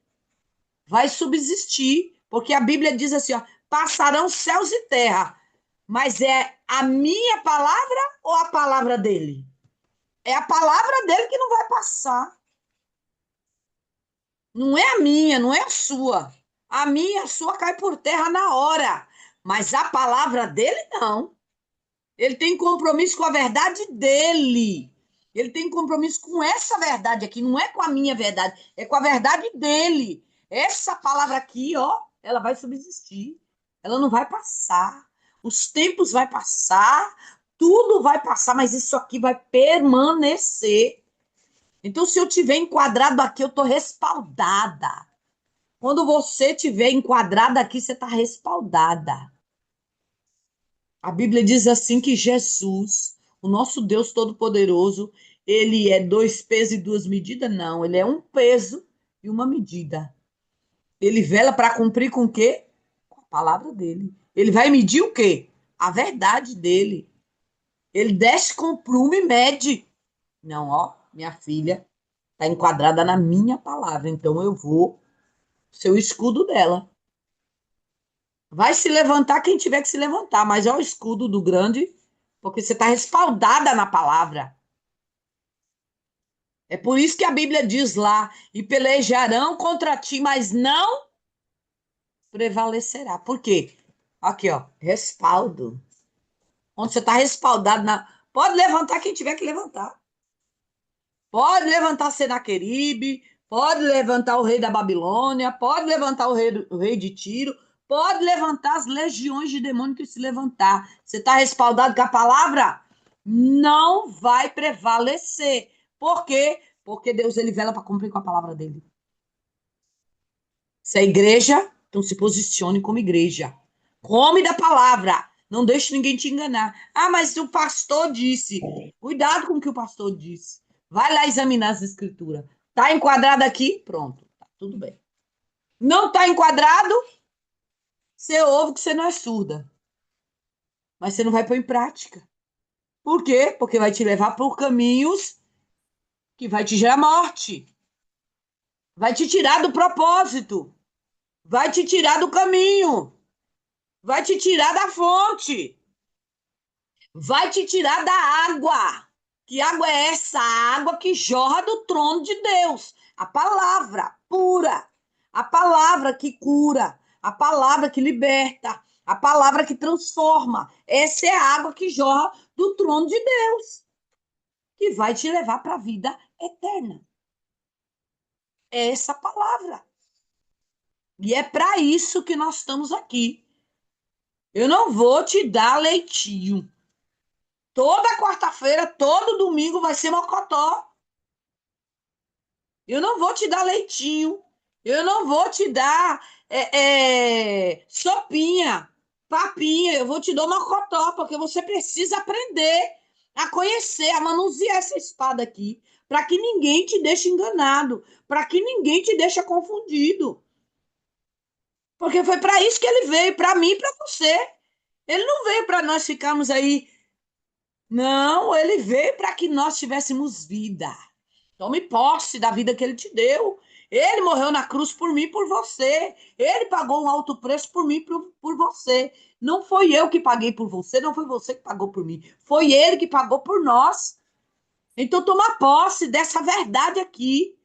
vai subsistir, porque a Bíblia diz assim, ó, passarão céus e terra, mas é a minha palavra ou a palavra dele? É a palavra dele que não vai passar. Não é a minha, não é a sua. A minha, a sua cai por terra na hora. Mas a palavra dele, não. Ele tem compromisso com a verdade dele. Ele tem compromisso com essa verdade aqui. Não é com a minha verdade, é com a verdade dele. Essa palavra aqui, ó, ela vai subsistir. Ela não vai passar. Os tempos vai passar, tudo vai passar, mas isso aqui vai permanecer. Então, se eu tiver enquadrado aqui, eu tô respaldada. Quando você tiver enquadrada aqui, você tá respaldada. A Bíblia diz assim que Jesus, o nosso Deus Todo-Poderoso, ele é dois pesos e duas medidas? Não, ele é um peso e uma medida. Ele vela para cumprir com o quê? Com a palavra dele. Ele vai medir o quê? A verdade dele. Ele desce com prumo e mede. Não, ó, minha filha está enquadrada na minha palavra, então eu vou ser o escudo dela. Vai se levantar quem tiver que se levantar, mas é o escudo do grande, porque você está respaldada na palavra. É por isso que a Bíblia diz lá: e pelejarão contra ti, mas não prevalecerá. Por quê? Aqui, ó, respaldo. Onde você está respaldado na. Pode levantar quem tiver que levantar. Pode levantar Senaqueribe, pode levantar o rei da Babilônia, pode levantar o rei de Tiro, pode levantar as legiões de demônio que se levantar. Você está respaldado com a palavra? Não vai prevalecer. Por quê? Porque Deus ele vela para cumprir com a palavra dele. Se é igreja, então se posicione como igreja. Come da palavra. Não deixe ninguém te enganar. Ah, mas o pastor disse. Cuidado com o que o pastor disse. Vai lá examinar as escrituras. Tá enquadrado aqui? Pronto. Tá tudo bem. Não tá enquadrado? Você ouve que você não é surda. Mas você não vai pôr em prática. Por quê? Porque vai te levar por caminhos que vai te gerar morte. Vai te tirar do propósito. Vai te tirar do caminho. Vai te tirar da fonte. Vai te tirar da água. Que água é essa? A água que jorra do trono de Deus. A palavra pura. A palavra que cura. A palavra que liberta. A palavra que transforma. Essa é a água que jorra do trono de Deus. Que vai te levar para a vida eterna. É essa palavra. E é para isso que nós estamos aqui. Eu não vou te dar leitinho. Toda quarta-feira, todo domingo vai ser mocotó. Eu não vou te dar leitinho. Eu não vou te dar sopinha, papinha. Eu vou te dar mocotó, porque você precisa aprender a conhecer, a manusear essa espada aqui, para que ninguém te deixe enganado, para que ninguém te deixe confundido. Porque foi para isso que ele veio, para mim e para você. Ele não veio para nós ficarmos aí. Não, ele veio para que nós tivéssemos vida. Tome posse da vida que ele te deu. Ele morreu na cruz por mim e por você. Ele pagou um alto preço por mim e por você. Não foi eu que paguei por você, não foi você que pagou por mim. Foi ele que pagou por nós. Então toma posse dessa verdade aqui.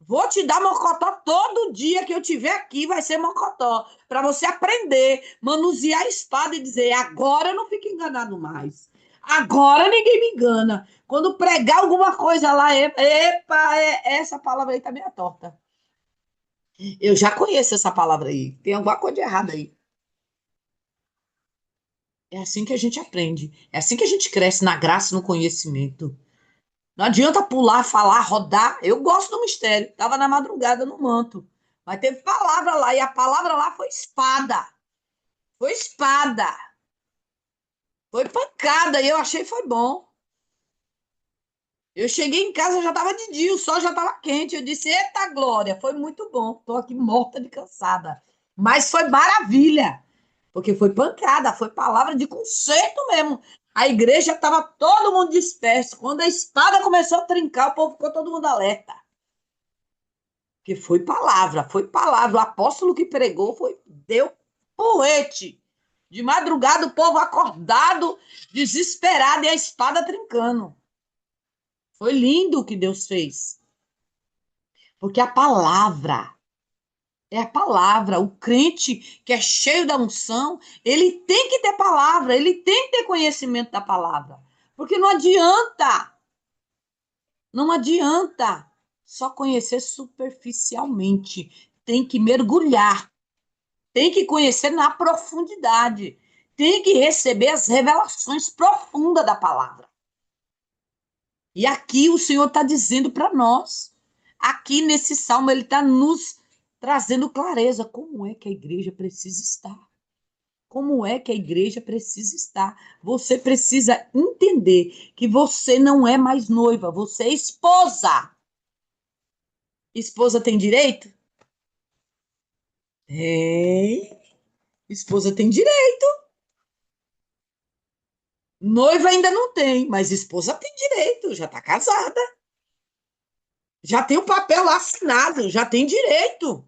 Vou te dar mocotó todo dia que eu tiver aqui, vai ser mocotó. Para você aprender, manusear a espada e dizer: agora eu não fico enganado mais. Agora ninguém me engana. Quando pregar alguma coisa lá, epa, essa palavra aí tá meio torta. Eu já conheço essa palavra aí. Tem alguma coisa de errado aí. É assim que a gente aprende. É assim que a gente cresce na graça e no conhecimento. Não adianta pular, falar, rodar. Eu gosto do mistério. Tava na madrugada no manto. Mas teve palavra lá. E a palavra lá foi espada. Foi espada. Foi pancada. E eu achei que foi bom. Eu cheguei em casa, já tava de dia. O sol já tava quente. Eu disse: eita glória. Foi muito bom. Tô aqui morta de cansada. Mas foi maravilha. Porque foi pancada. Foi palavra de conserto mesmo. A igreja estava todo mundo disperso. Quando a espada começou a trincar, o povo ficou todo mundo alerta. Que foi palavra, foi palavra. O apóstolo que pregou deu porrete. De madrugada, o povo acordado, desesperado, e a espada trincando. Foi lindo o que Deus fez. Porque a palavra é a palavra. O crente que é cheio da unção, ele tem que ter palavra, ele tem que ter conhecimento da palavra. Porque não adianta só conhecer superficialmente. tem que mergulhar, tem que conhecer na profundidade, tem que receber as revelações profundas da palavra. E aqui o Senhor está dizendo para nós, aqui nesse salmo, ele está nos trazendo clareza. Como é que a igreja precisa estar? Como é que a igreja precisa estar? Você precisa entender que você não é mais noiva, você é esposa. Esposa tem direito? Tem. Esposa tem direito. Noiva ainda não tem, mas esposa tem direito, já está casada. Já tem o papel assinado, já tem direito.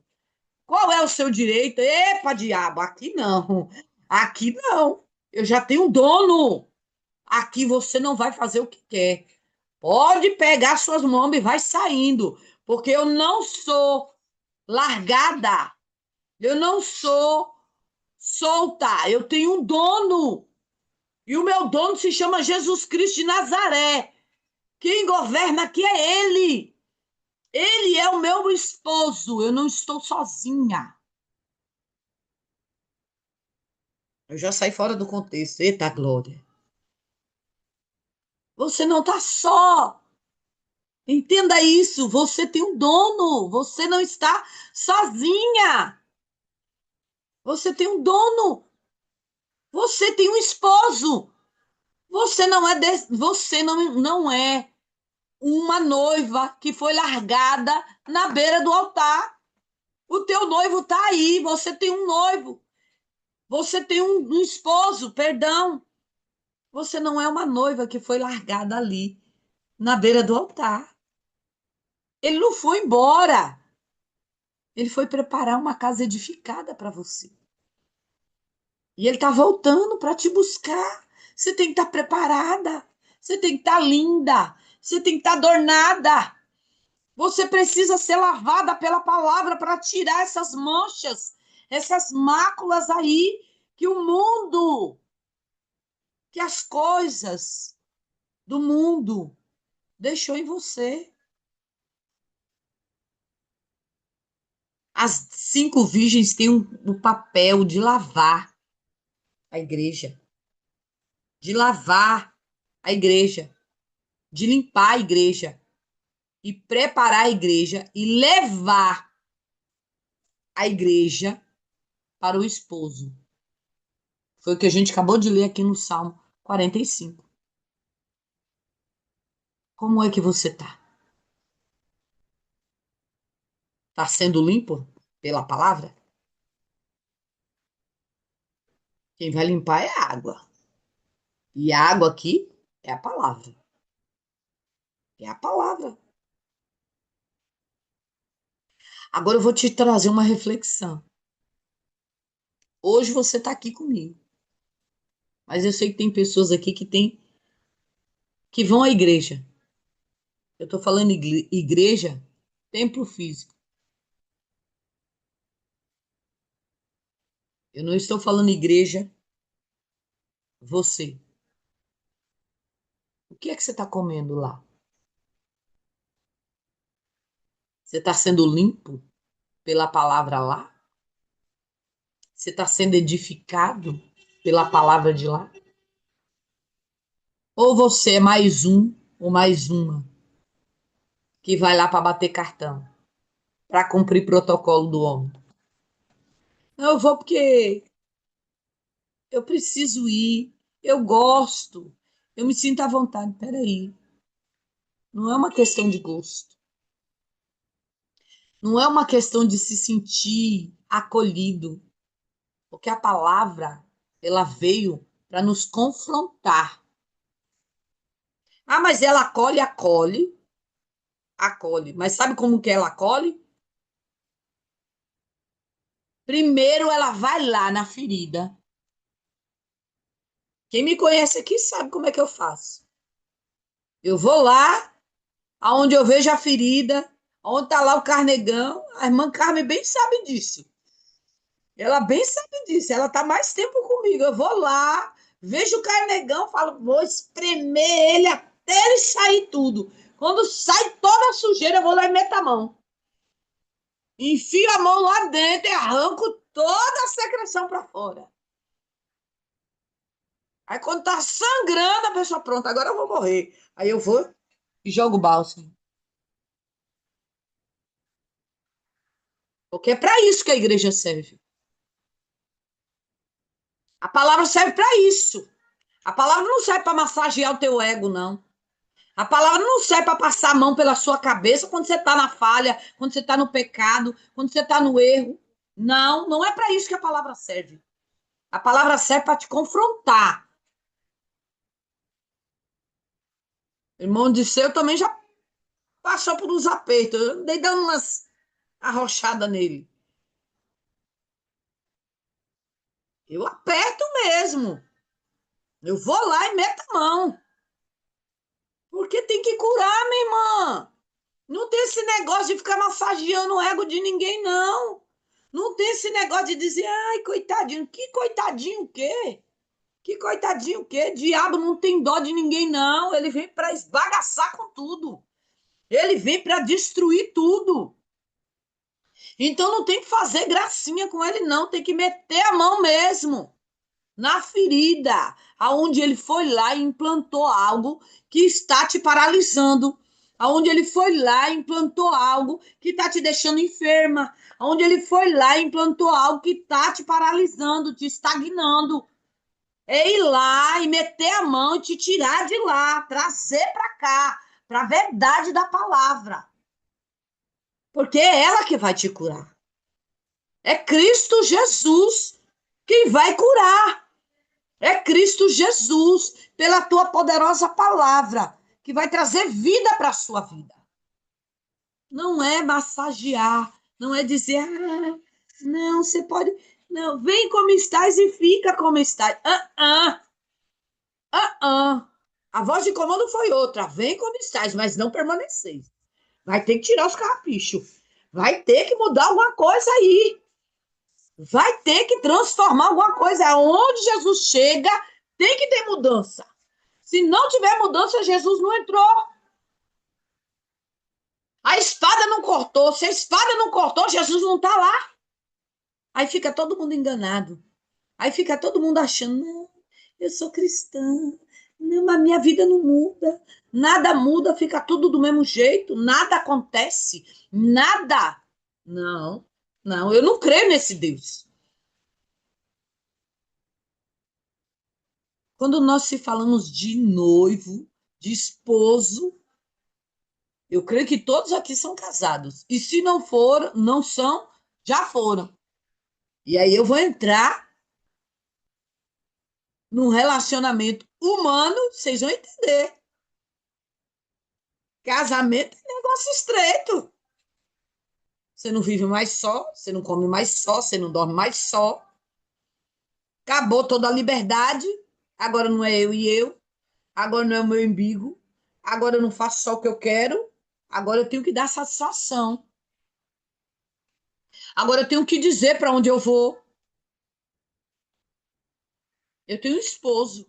Qual é o seu direito? Epa, diabo, aqui não. Aqui não. Eu já tenho um dono. Aqui você não vai fazer o que quer. Pode pegar suas mãos e vai saindo, porque eu não sou largada. Eu não sou solta. Eu tenho um dono. E o meu dono se chama Jesus Cristo de Nazaré. Quem governa aqui é ele. Ele é o meu esposo. Eu não estou sozinha. Eu já saí fora do contexto. Eita, glória. Você não está só. Entenda isso. Você tem um dono. Você não está sozinha. Você tem um dono. Você tem um esposo. Você não é uma noiva que foi largada na beira do altar. O teu noivo está aí. Você tem um noivo. Você tem um esposo, perdão. Você não é uma noiva que foi largada ali na beira do altar. Ele não foi embora. Ele foi preparar uma casa edificada para você. E ele está voltando para te buscar. Você tem que estar preparada. Você tem que estar linda. Você tem que estar adornada. Você precisa ser lavada pela palavra para tirar essas manchas, essas máculas aí que o mundo, que as coisas do mundo deixou em você. As 5 virgens têm o papel de lavar a igreja, de lavar a igreja, de limpar a igreja e preparar a igreja e levar a igreja para o esposo. Foi o que a gente acabou de ler aqui no Salmo 45. Como é que você está? Está sendo limpo pela palavra? Quem vai limpar é a água. E a água aqui é a palavra. É a palavra. Agora eu vou te trazer uma reflexão. Hoje você está aqui comigo. Mas eu sei que tem pessoas aqui que vão à igreja. Eu estou falando igreja, templo físico. Eu não estou falando igreja, você. O que é que você está comendo lá? Você está sendo limpo pela palavra lá? Você está sendo edificado pela palavra de lá? Ou você é mais um ou mais uma que vai lá para bater cartão, para cumprir protocolo do homem? Não, eu vou porque eu preciso ir, eu gosto, eu me sinto à vontade. Peraí, não é uma questão de gosto, não é uma questão de se sentir acolhido, porque a palavra, ela veio para nos confrontar. Ah, mas ela acolhe, acolhe, acolhe. Mas sabe como que ela acolhe? Primeiro ela vai lá na ferida. Quem me conhece aqui sabe como é que eu faço. Eu vou lá, aonde eu vejo a ferida, onde está lá o carnegão. A irmã Carmen bem sabe disso. Ela bem sabe disso. Ela está mais tempo comigo. Eu vou lá, vejo o carnegão, falo, vou espremer ele até ele sair tudo. Quando sai toda a sujeira, eu vou lá e meto a mão. Enfio a mão lá dentro e arranco toda a secreção para fora. Aí quando tá sangrando, a pessoa, pronto, agora eu vou morrer. Aí eu vou e jogo bálsamo. Porque é para isso que a igreja serve. A palavra serve para isso. A palavra não serve para massagear o teu ego, não. A palavra não serve para passar a mão pela sua cabeça quando você está na falha, quando você está no pecado, quando você está no erro. Não, não é para isso que a palavra serve. A palavra serve para te confrontar. O irmão de seu também já passou por uns apertos. Eu andei dando umas arrochadas nele. Eu aperto mesmo. Eu vou lá e meto a mão. Porque tem que curar, minha irmã. Não tem esse negócio de ficar massageando o ego de ninguém, não. Não tem esse negócio de dizer, ai, coitadinho. Que coitadinho o quê? Que coitadinho o quê? Diabo não tem dó de ninguém, não. Ele vem para esbagaçar com tudo. Ele vem para destruir tudo. Então não tem que fazer gracinha com ele, não. Tem que meter a mão mesmo na ferida, aonde ele foi lá e implantou algo que está te paralisando, aonde ele foi lá e implantou algo que está te deixando enferma, aonde ele foi lá e implantou algo que está te paralisando, te estagnando. É ir lá e meter a mão e te tirar de lá, trazer para cá, para a verdade da palavra. Porque é ela que vai te curar. É Cristo Jesus quem vai curar. É Cristo Jesus, pela tua poderosa palavra, que vai trazer vida para a sua vida. Não é massagear, não é dizer, não, você pode. Não, vem como estás e fica como estás. A voz de comando foi outra. Vem como estás, mas não permaneceis. Vai ter que tirar os carrapichos. Vai ter que mudar alguma coisa aí. Vai ter que transformar alguma coisa. Aonde Jesus chega, tem que ter mudança. Se não tiver mudança, Jesus não entrou. A espada não cortou. Se a espada não cortou, Jesus não está lá. Aí fica todo mundo enganado. Aí fica todo mundo achando, não, eu sou cristã. Não, mas minha vida não muda. Nada muda, fica tudo do mesmo jeito. Nada acontece. Nada. Não, não, eu não creio nesse Deus. Quando nós se falamos de noivo, de esposo, eu creio que todos aqui são casados. E se não for, não são, já foram. E aí eu vou entrar num relacionamento humano, vocês vão entender. Casamento é negócio estreito. Você não vive mais só, você não come mais só, você não dorme mais só. Acabou toda a liberdade. Agora não é eu e eu. Agora não é o meu umbigo. Agora eu não faço só o que eu quero. Agora eu tenho que dar satisfação. Agora eu tenho que dizer para onde eu vou. Eu tenho um esposo.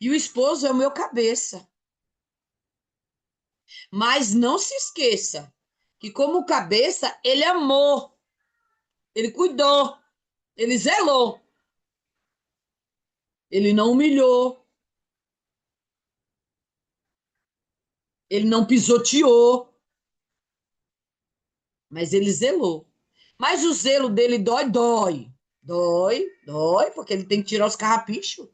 E o esposo é o meu cabeça. Mas não se esqueça que, como cabeça, ele amou, ele cuidou, ele zelou, ele não humilhou, ele não pisoteou, mas ele zelou. Mas o zelo dele dói, dói. Dói, dói, porque ele tem que tirar os carrapichos.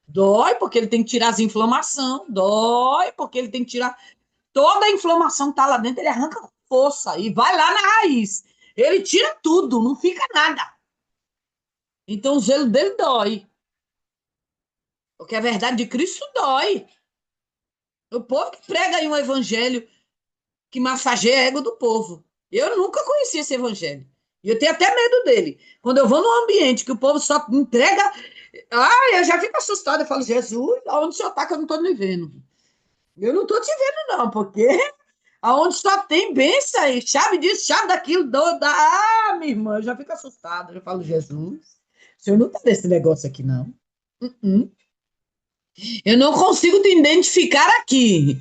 Dói, porque ele tem que tirar as inflamações. Dói, porque ele tem que tirar toda a inflamação que tá lá dentro, ele arranca com força e vai lá na raiz. Ele tira tudo, não fica nada. Então o zelo dele dói. Porque a verdade de Cristo dói. O povo que prega aí um evangelho que massageia a ego do povo. Eu nunca conheci esse evangelho. E eu tenho até medo dele. Quando eu vou num ambiente que o povo só entrega. Eu já fico assustada. Eu falo, Jesus, aonde o senhor está que eu não estou me vendo? Eu não estou te vendo, não, porque aonde só tem bênção aí, chave disso, chave daquilo, minha irmã, eu já fico assustada. Eu falo, Jesus, o senhor não está nesse negócio aqui, não. Eu não consigo te identificar aqui.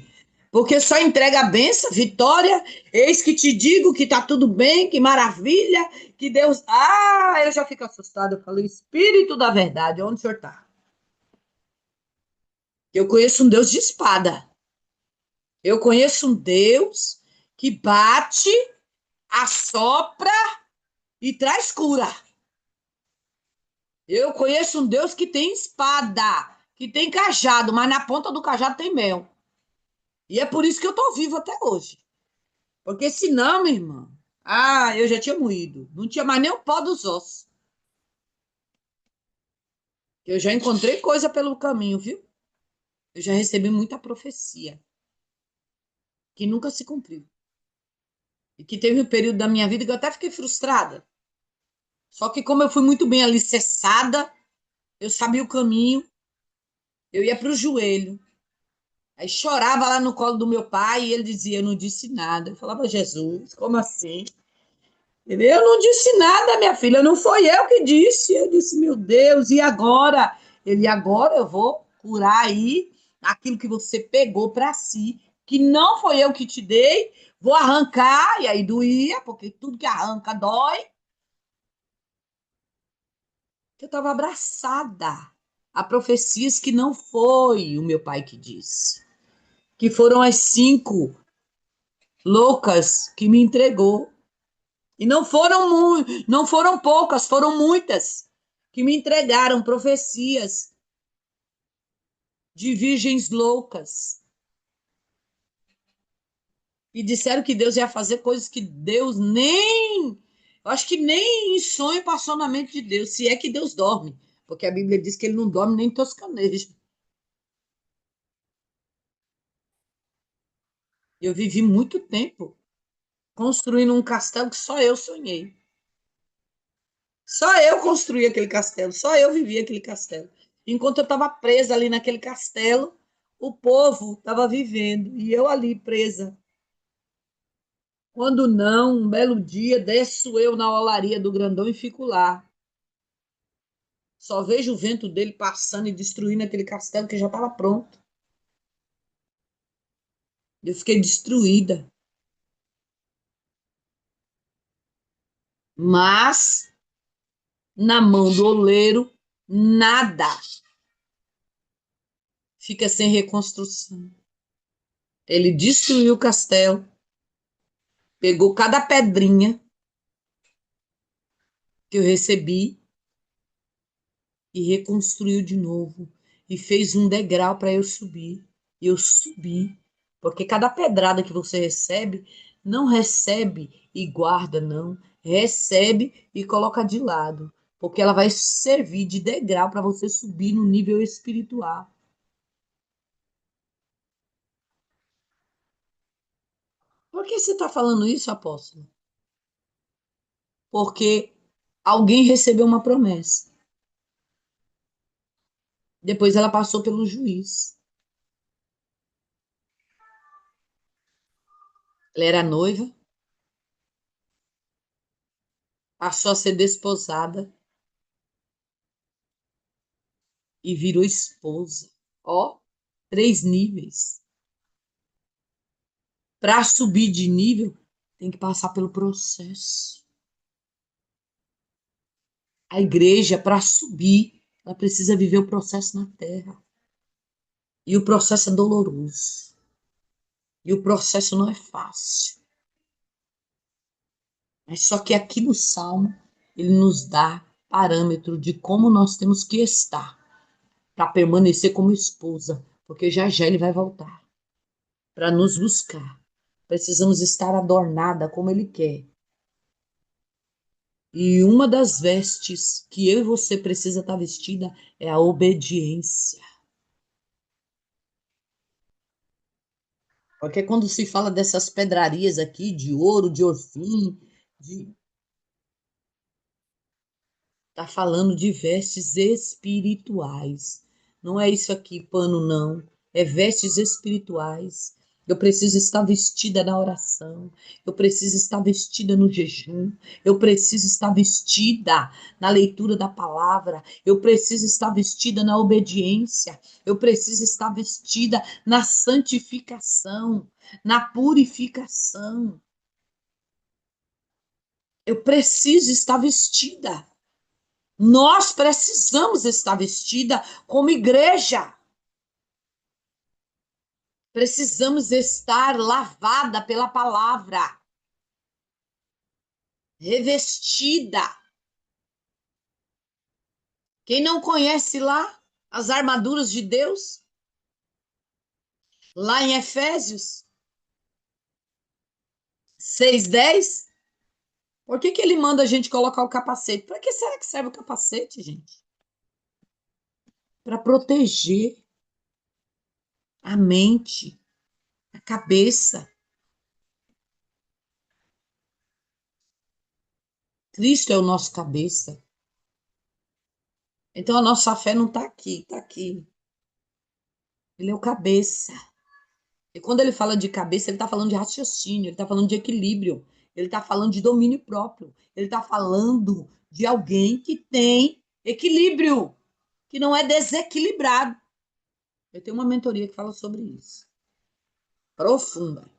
Porque só entrega a benção, vitória. Eis que te digo que tá tudo bem, que maravilha, que Deus. Ah, eu já fico assustada. Eu falo, Espírito da verdade, onde o senhor tá? Eu conheço um Deus de espada. Eu conheço um Deus que bate, assopra e traz cura. Eu conheço um Deus que tem espada, que tem cajado, mas na ponta do cajado tem mel. E é por isso que eu tô vivo até hoje. Porque senão, minha irmã, eu já tinha moído. Não tinha mais nem o pó dos ossos. Eu já encontrei coisa pelo caminho, viu? Eu já recebi muita profecia que nunca se cumpriu. E que teve um período da minha vida que eu até fiquei frustrada. Só que como eu fui muito bem alicerçada, eu sabia o caminho, eu ia para o joelho. Aí chorava lá no colo do meu pai e ele dizia, eu não disse nada. Eu falava, Jesus, como assim? Eu não disse nada, minha filha, não foi eu que disse. Eu disse, meu Deus, e agora? Ele, agora eu vou curar aí aquilo que você pegou para si, que não foi eu que te dei, vou arrancar, e aí doía, porque tudo que arranca dói. Eu estava abraçada a profecias que não foi o meu pai que disse, que foram as 5 loucas que me entregou. E não foram poucas, foram muitas que me entregaram profecias de virgens loucas e disseram que Deus ia fazer coisas que Deus nem, eu acho que nem em sonho passou na mente de Deus, se é que Deus dorme, porque a Bíblia diz que ele não dorme nem toscaneja. Eu vivi muito tempo construindo um castelo que só eu sonhei. Só eu construí aquele castelo, só eu vivi aquele castelo. Enquanto eu estava presa ali naquele castelo, o povo estava vivendo e eu ali presa. Quando não, um belo dia, desço eu na olaria do grandão e fico lá. Só vejo o vento dele passando e destruindo aquele castelo que já estava pronto. Eu fiquei destruída. Mas, na mão do oleiro, nada fica sem reconstrução. Ele destruiu o castelo, pegou cada pedrinha que eu recebi e reconstruiu de novo e fez um degrau para eu subir. E eu subi, porque cada pedrada que você recebe, não recebe e guarda, não. Recebe e coloca de lado, porque ela vai servir de degrau para você subir no nível espiritual. Por que você está falando isso, apóstolo? Porque alguém recebeu uma promessa. Depois ela passou pelo juiz. Ela era noiva, passou a ser desposada e virou esposa. Ó, 3 níveis. Para subir de nível, tem que passar pelo processo. A igreja, para subir, ela precisa viver o processo na terra. E o processo é doloroso. E o processo não é fácil. Mas só que aqui no Salmo, ele nos dá parâmetro de como nós temos que estar para permanecer como esposa, porque já já ele vai voltar para nos buscar. Precisamos estar adornada como ele quer. E uma das vestes que eu e você precisa estar vestida é a obediência. Porque quando se fala dessas pedrarias aqui, de ouro, de orfim, de... tá falando de vestes espirituais. Não é isso aqui, pano, não. É vestes espirituais. Eu preciso estar vestida na oração. Eu preciso estar vestida no jejum. Eu preciso estar vestida na leitura da palavra. Eu preciso estar vestida na obediência. Eu preciso estar vestida na santificação, na purificação. Eu preciso estar vestida. Nós precisamos estar vestida como igreja. Precisamos estar lavada pela palavra, revestida. Quem não conhece lá as armaduras de Deus, lá em Efésios 6:10, por que ele manda a gente colocar o capacete? Para que será que serve o capacete, gente? Para proteger a mente, a cabeça. Cristo é o nosso cabeça. Então a nossa fé não está aqui, está aqui. Ele é o cabeça. E quando ele fala de cabeça, ele está falando de raciocínio, ele está falando de equilíbrio, ele está falando de domínio próprio, ele está falando de alguém que tem equilíbrio, que não é desequilibrado. Eu tenho uma mentoria que fala sobre isso. Profunda.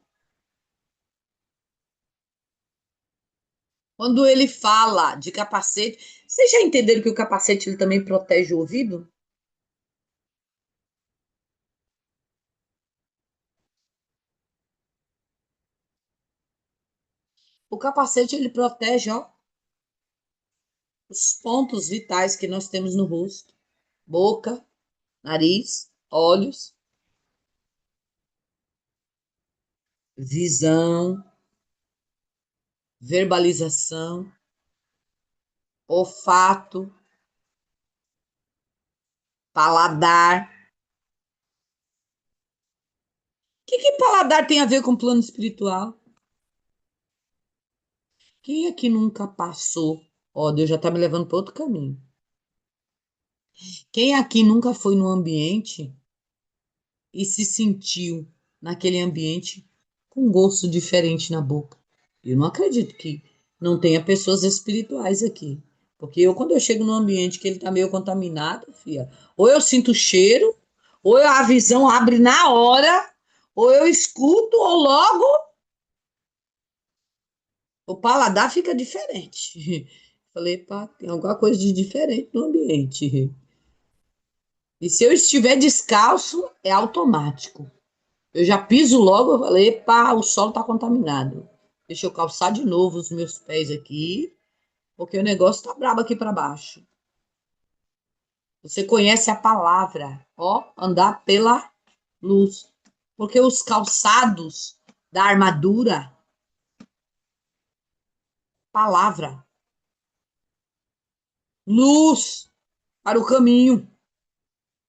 Quando ele fala de capacete, vocês já entenderam que o capacete ele também protege o ouvido? O capacete ele protege, ó, os pontos vitais que nós temos no rosto: boca, nariz, olhos, visão, verbalização, olfato, paladar. Que paladar tem a ver com plano espiritual? Quem aqui nunca passou? Ó, Deus já tá me levando para outro caminho. Quem aqui nunca foi num ambiente e se sentiu naquele ambiente com um gosto diferente na boca? Eu não acredito que não tenha pessoas espirituais aqui. Porque quando eu chego num ambiente que ele tá meio contaminado, filha, ou eu sinto o cheiro, ou a visão abre na hora, ou eu escuto, ou logo o paladar fica diferente. Falei, pá, tem alguma coisa de diferente no ambiente. E se eu estiver descalço, é automático. Eu já piso logo, eu falei, pá, o solo tá contaminado. Deixa eu calçar de novo os meus pés aqui, porque o negócio tá brabo aqui para baixo. Você conhece a palavra, ó, andar pela luz. Porque os calçados da armadura, palavra, luz para o caminho,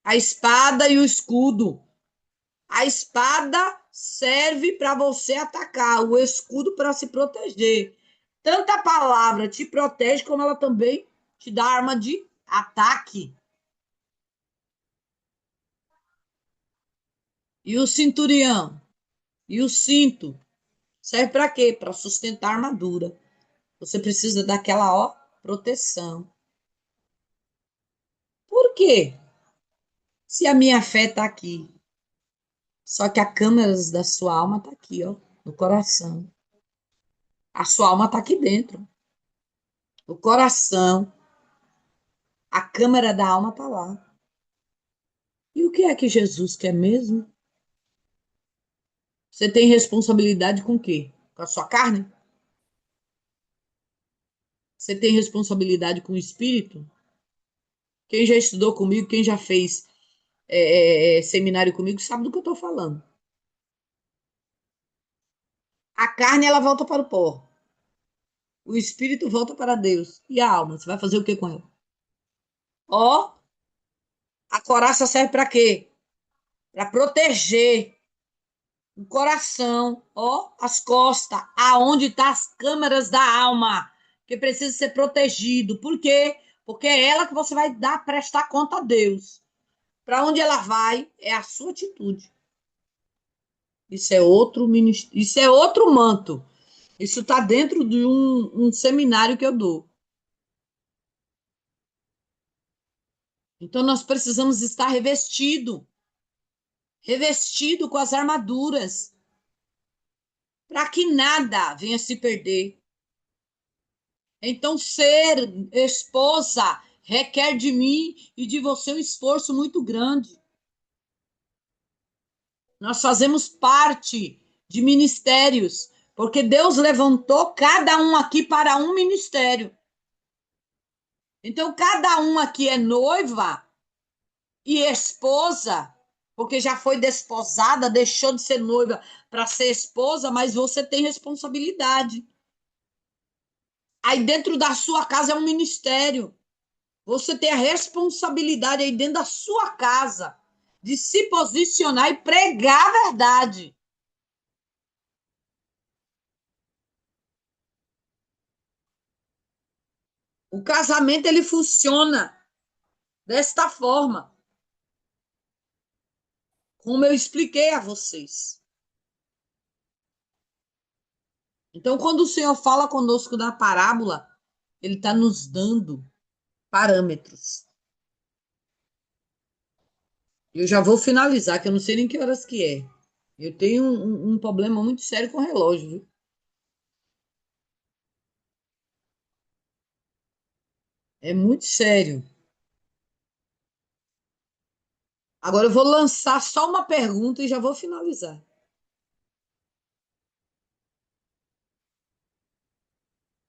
a espada e o escudo. A espada serve para você atacar, o escudo para se proteger. Tanto a palavra te protege, como ela também te dá arma de ataque. E o cinturião? E o cinto? Serve para quê? Para sustentar a armadura. Você precisa daquela, ó, proteção. Por quê? Se a minha fé está aqui, só que a câmera da sua alma está aqui, ó, no coração. A sua alma está aqui dentro. O coração, a câmera da alma está lá. E o que é que Jesus quer mesmo? Você tem responsabilidade com o quê? Com a sua carne? Você tem responsabilidade com o espírito? Quem já estudou comigo, quem já fez seminário comigo, sabe do que eu estou falando. A carne, ela volta para o pó. O espírito volta para Deus. E a alma, você vai fazer o que com ela? Ó, a coraça serve para quê? Para proteger o coração, ó, as costas, aonde tá as câmeras da alma, que precisa ser protegido. Por quê? Porque é ela que você vai dar, prestar conta a Deus. Para onde ela vai, é a sua atitude. Isso é outro ministério, isso é outro manto. Isso está dentro de um seminário que eu dou. Então nós precisamos estar revestido com as armaduras, para que nada venha se perder. Então ser esposa requer de mim e de você um esforço muito grande. Nós fazemos parte de ministérios, porque Deus levantou cada um aqui para um ministério. Então, cada um aqui é noiva e esposa, porque já foi desposada, deixou de ser noiva para ser esposa, mas você tem responsabilidade. Aí dentro da sua casa é um ministério. Você tem a responsabilidade aí dentro da sua casa de se posicionar e pregar a verdade. O casamento ele funciona desta forma, como eu expliquei a vocês. Então, quando o Senhor fala conosco na parábola, ele está nos dando parâmetros. Eu já vou finalizar, que eu não sei nem que horas que é. Eu tenho um problema muito sério com o relógio, viu? É muito sério. Agora eu vou lançar só uma pergunta e já vou finalizar.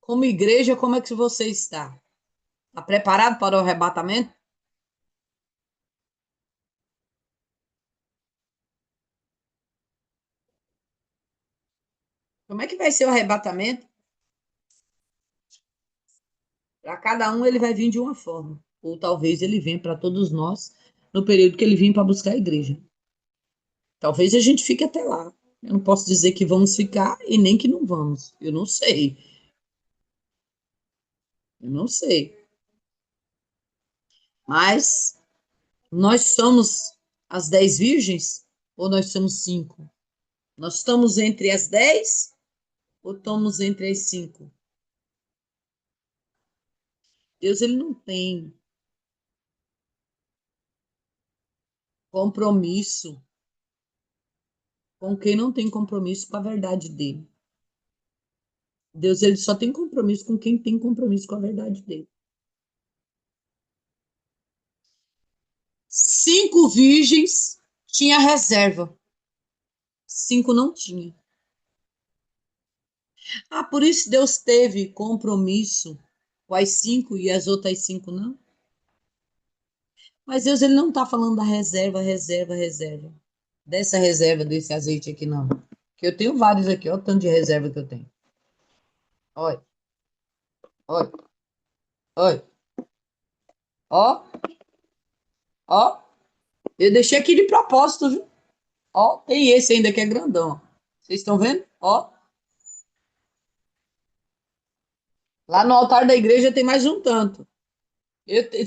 Como igreja, como é que você está? Está preparado para o arrebatamento? Como é que vai ser o arrebatamento? Para cada um ele vai vir de uma forma. Ou talvez ele venha para todos nós no período que ele vinha para buscar a igreja. Talvez a gente fique até lá. Eu não posso dizer que vamos ficar e nem que não vamos. Eu não sei. Eu não sei. Mas nós somos as 10 virgens ou nós somos cinco? Nós estamos entre as 10 ou estamos entre as cinco? Deus ele não tem compromisso com quem não tem compromisso com a verdade dele. Deus ele só tem compromisso com quem tem compromisso com a verdade dele. 5 virgens tinha reserva, 5 não tinha. Ah, por isso Deus teve compromisso com as 5 e as outras 5 não? Mas Deus ele não está falando da reserva, reserva, reserva. Dessa reserva, desse azeite aqui, não. Que eu tenho vários aqui, olha o tanto de reserva que eu tenho. Olha, olha, olha, ó, ó. Eu deixei aqui de propósito, viu? Ó, tem esse ainda que é grandão. Vocês estão vendo? Ó, lá no altar da igreja tem mais um tanto.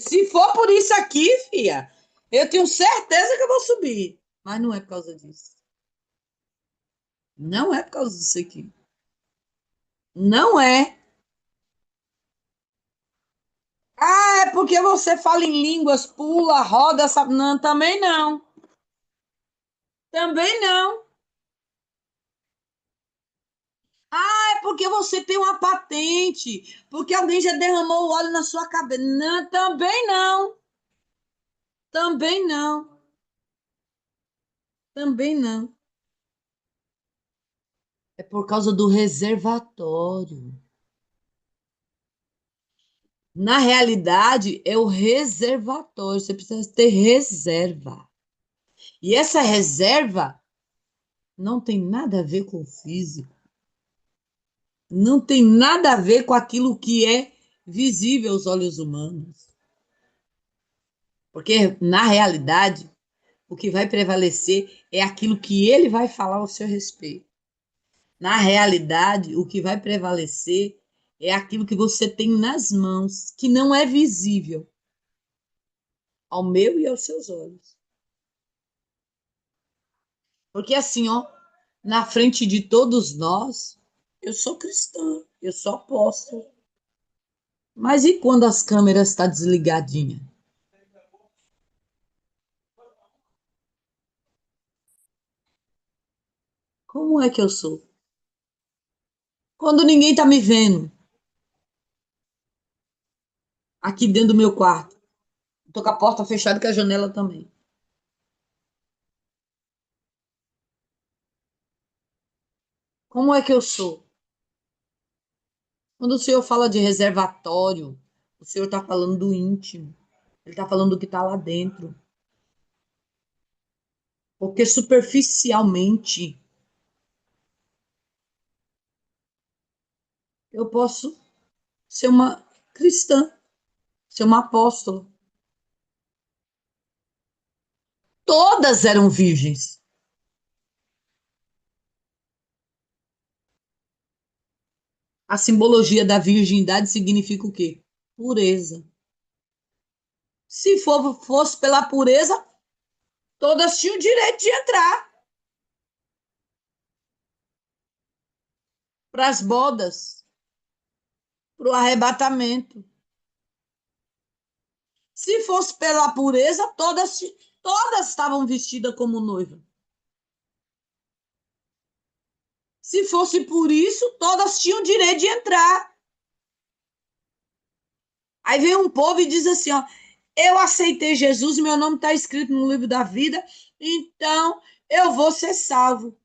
Se for por isso aqui, fia, eu tenho certeza que eu vou subir. Mas não é por causa disso. Não é por causa disso aqui. Não é. Ah, é porque você fala em línguas, pula, roda, sabe? Não, também não. Também não. Ah, é porque você tem uma patente. Porque alguém já derramou o óleo na sua cabeça. Não, também não. Também não. Também não. É por causa do reservatório. Na realidade, é o reservatório. Você precisa ter reserva. E essa reserva não tem nada a ver com o físico. Não tem nada a ver com aquilo que é visível aos olhos humanos. Porque, na realidade, o que vai prevalecer é aquilo que ele vai falar ao seu respeito. Na realidade, o que vai prevalecer é aquilo que você tem nas mãos, que não é visível ao meu e aos seus olhos. Porque assim, ó, na frente de todos nós, eu sou cristã, eu sou apóstolo. Mas e quando as câmeras estão desligadinhas? Como é que eu sou? Quando ninguém está me vendo, aqui dentro do meu quarto. Tô com a porta fechada e com a janela também. Como é que eu sou? Quando o senhor fala de reservatório, o senhor está falando do íntimo. Ele está falando do que está lá dentro. Porque superficialmente eu posso ser uma cristã, ser uma apóstola. Todas eram virgens. A simbologia da virgindade significa o quê? Pureza. Se fosse pela pureza, todas tinham o direito de entrar para as bodas, para o arrebatamento. Se fosse pela pureza, todas estavam vestidas como noiva. Se fosse por isso, todas tinham o direito de entrar. Aí vem um povo e diz assim, ó, eu aceitei Jesus, meu nome está escrito no livro da vida, então eu vou ser salvo.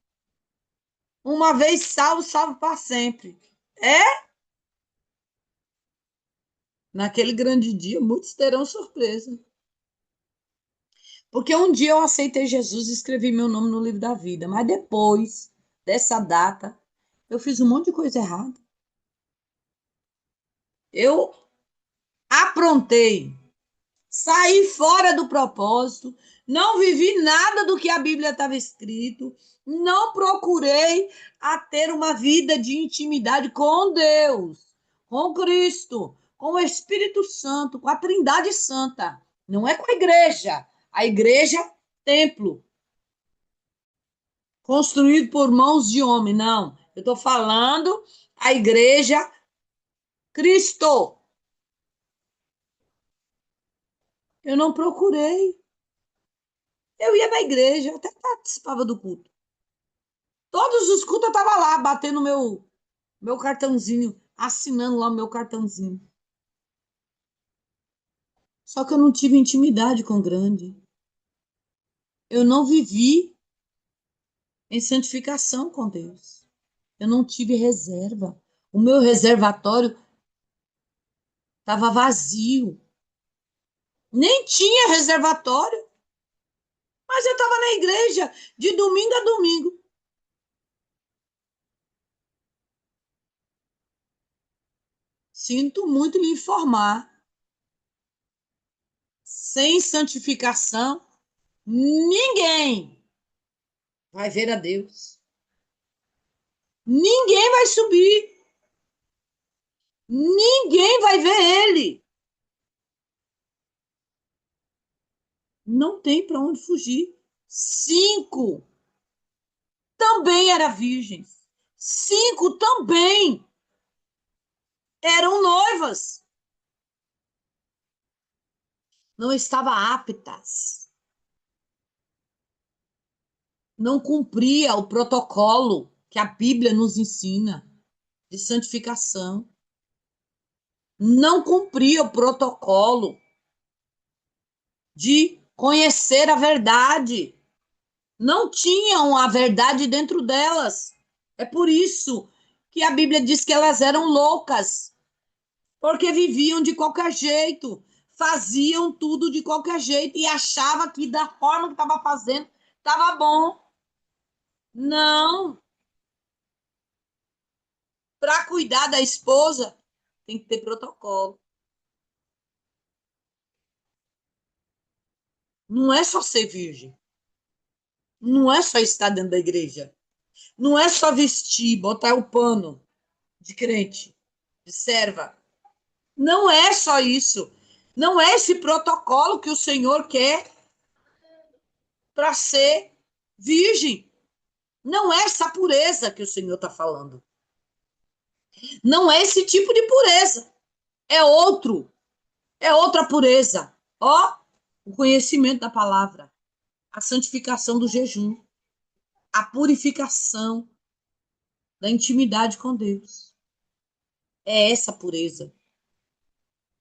Uma vez salvo, salvo para sempre. É? Naquele grande dia, muitos terão surpresa. Porque um dia eu aceitei Jesus e escrevi meu nome no livro da vida, mas depois dessa data, eu fiz um monte de coisa errada. Eu aprontei, saí fora do propósito, não vivi nada do que a Bíblia estava escrito, não procurei a ter uma vida de intimidade com Deus, com Cristo, com o Espírito Santo, com a Trindade Santa. Não é com a igreja, templo, construído por mãos de homem, não. Eu estou falando a igreja Cristo. Eu não procurei. Eu ia na igreja, até participava do culto. Todos os cultos eu estava lá, batendo meu cartãozinho, assinando lá o meu cartãozinho. Só que eu não tive intimidade com o grande. Eu não vivi em santificação com Deus. Eu não tive reserva. O meu reservatório estava vazio. Nem tinha reservatório, mas eu estava na igreja de domingo a domingo. Sinto muito lhe informar. Sem santificação, ninguém vai ver a Deus. Ninguém vai subir. Ninguém vai ver ele. Não tem para onde fugir. 5 também eram virgens. 5 também eram noivas. Não estavam aptas. Não cumpria o protocolo que a Bíblia nos ensina de santificação. Não cumpria o protocolo de conhecer a verdade. Não tinham a verdade dentro delas. É por isso que a Bíblia diz que elas eram loucas, porque viviam de qualquer jeito, faziam tudo de qualquer jeito e achavam que da forma que estava fazendo estava bom. Não, para cuidar da esposa tem que ter protocolo. Não é só ser virgem, não é só estar dentro da igreja, não é só vestir, botar o pano de crente, de serva. Não é só isso. Não é esse protocolo que o Senhor quer para ser virgem. Não é essa pureza que o Senhor está falando. Não é esse tipo de pureza. É outro. É outra pureza. Ó, o conhecimento da palavra, a santificação do jejum, a purificação da intimidade com Deus. É essa pureza.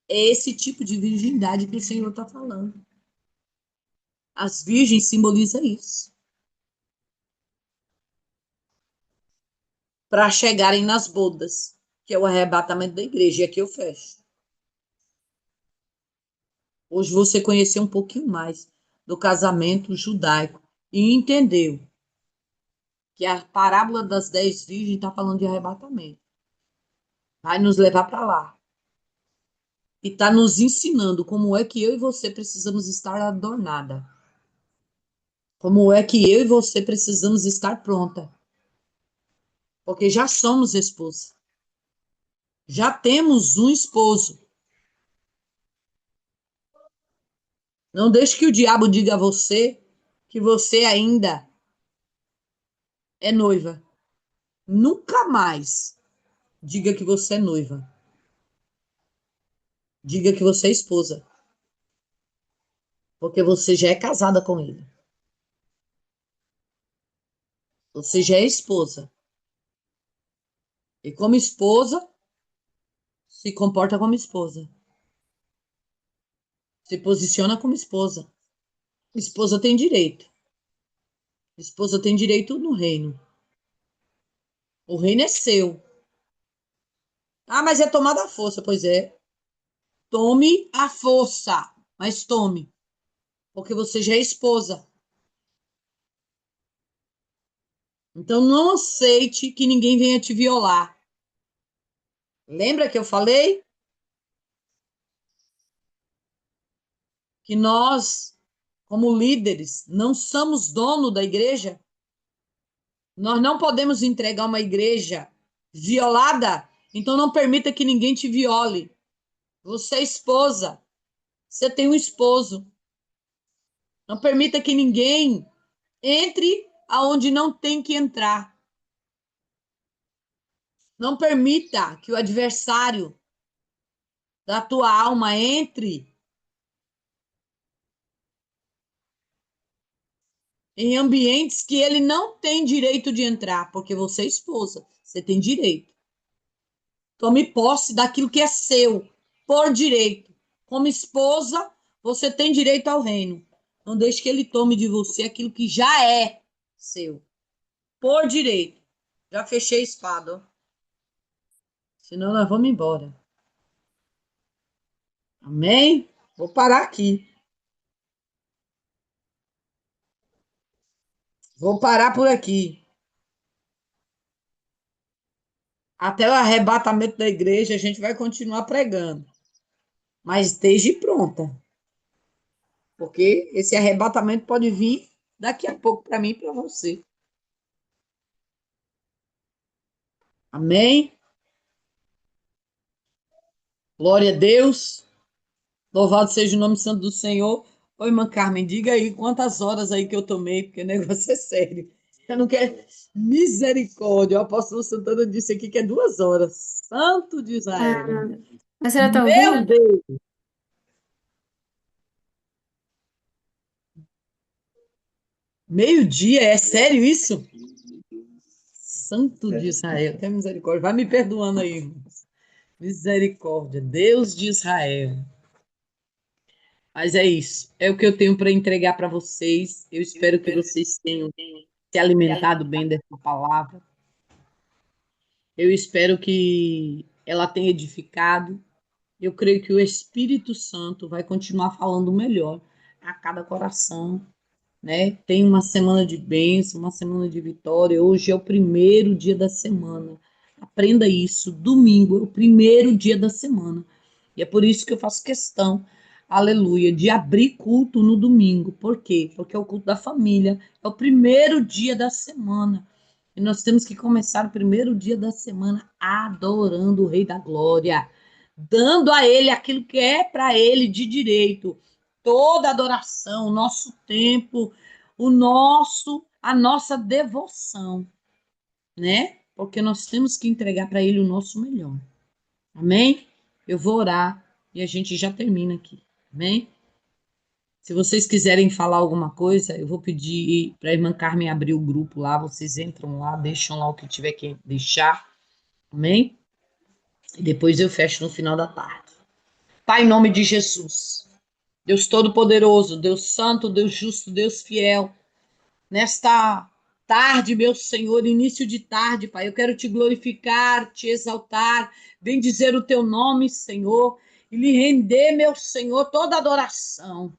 É esse tipo de virgindade que o Senhor está falando. As virgens simbolizam isso. Para chegarem nas bodas, que é o arrebatamento da igreja. E aqui eu fecho. Hoje você conheceu um pouquinho mais do casamento judaico e entendeu que a parábola das 10 virgens está falando de arrebatamento. Vai nos levar para lá. E está nos ensinando como é que eu e você precisamos estar adornada. Como é que eu e você precisamos estar pronta. Porque já somos esposa. Já temos um esposo. Não deixe que o diabo diga a você que você ainda é noiva. Nunca mais diga que você é noiva. Diga que você é esposa. Porque você já é casada com ele. Você já é esposa. E como esposa, se comporta como esposa. Se posiciona como esposa. Esposa tem direito. Esposa tem direito no reino. O reino é seu. Ah, mas é tomada à força. Pois é. Tome a força. Mas tome. Porque você já é esposa. Então não aceite que ninguém venha te violar. Lembra que eu falei que nós, como líderes, não somos dono da igreja? Nós não podemos entregar uma igreja violada, então não permita que ninguém te viole. Você é esposa, você tem um esposo. Não permita que ninguém entre aonde não tem que entrar. Não permita que o adversário da tua alma entre em ambientes que ele não tem direito de entrar, porque você é esposa, você tem direito. Tome posse daquilo que é seu, por direito. Como esposa, você tem direito ao reino. Não deixe que ele tome de você aquilo que já é seu, por direito. Já fechei a espada, ó. Senão nós vamos embora. Amém? Vou parar aqui. Vou parar por aqui. Até o arrebatamento da igreja, a gente vai continuar pregando. Mas esteja pronta. Porque esse arrebatamento pode vir daqui a pouco para mim e para você. Amém? Glória a Deus. Louvado seja o nome santo do Senhor. Oi, irmã Carmen, diga aí quantas horas aí que eu tomei, porque o negócio é sério. Eu não quero misericórdia. O apóstolo Santana disse aqui que é 2 horas. Santo de Israel. Ah, a senhora tá Meu ouvindo? Deus. Meio-dia, é sério isso? Santo de Israel, tenha misericórdia. Vai me perdoando aí, irmãos. Misericórdia, Deus de Israel. Mas é isso. É o que eu tenho para entregar para vocês. Eu espero que vocês tenham se alimentado bem dessa palavra. Eu espero que ela tenha edificado. Eu creio que o Espírito Santo vai continuar falando melhor a cada coração, né? Tem uma semana de bênção, uma semana de vitória. Hoje é o primeiro dia da semana. Aprenda isso. Domingo é o primeiro dia da semana. E é por isso que eu faço questão, aleluia, de abrir culto no domingo. Por quê? Porque é o culto da família. É o primeiro dia da semana. E nós temos que começar o primeiro dia da semana adorando o Rei da Glória, dando a Ele aquilo que é para Ele de direito. Toda adoração, o nosso tempo, o nosso a nossa devoção, né? Porque nós temos que entregar para Ele o nosso melhor. Amém? Eu vou orar e a gente já termina aqui. Amém? Se vocês quiserem falar alguma coisa, eu vou pedir para a irmã Carmen abrir o grupo lá. Vocês entram lá, deixam lá o que tiver que deixar. Amém? E depois eu fecho no final da tarde. Pai, em nome de Jesus. Deus Todo-Poderoso, Deus Santo, Deus Justo, Deus Fiel. Nesta tarde, meu Senhor, início de tarde, Pai, eu quero te glorificar, te exaltar, bendizer o teu nome, Senhor, e lhe render, meu Senhor, toda adoração.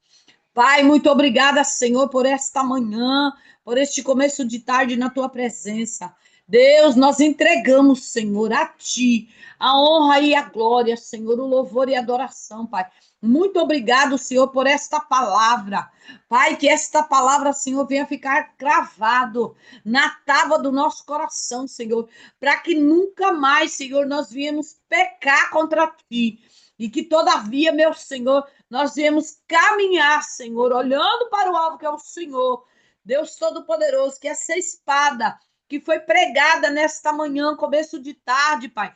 Pai, muito obrigada, Senhor, por esta manhã, por este começo de tarde na tua presença. Deus, nós entregamos, Senhor, a ti a honra e a glória, Senhor, o louvor e a adoração, Pai. Muito obrigado, Senhor, por esta palavra. Pai, que esta palavra, Senhor, venha ficar cravado na tábua do nosso coração, Senhor, para que nunca mais, Senhor, nós viemos pecar contra ti. E que, todavia, meu Senhor, nós viemos caminhar, Senhor, olhando para o alvo que é o Senhor, Deus Todo-Poderoso, que essa espada que foi pregada nesta manhã, começo de tarde, Pai.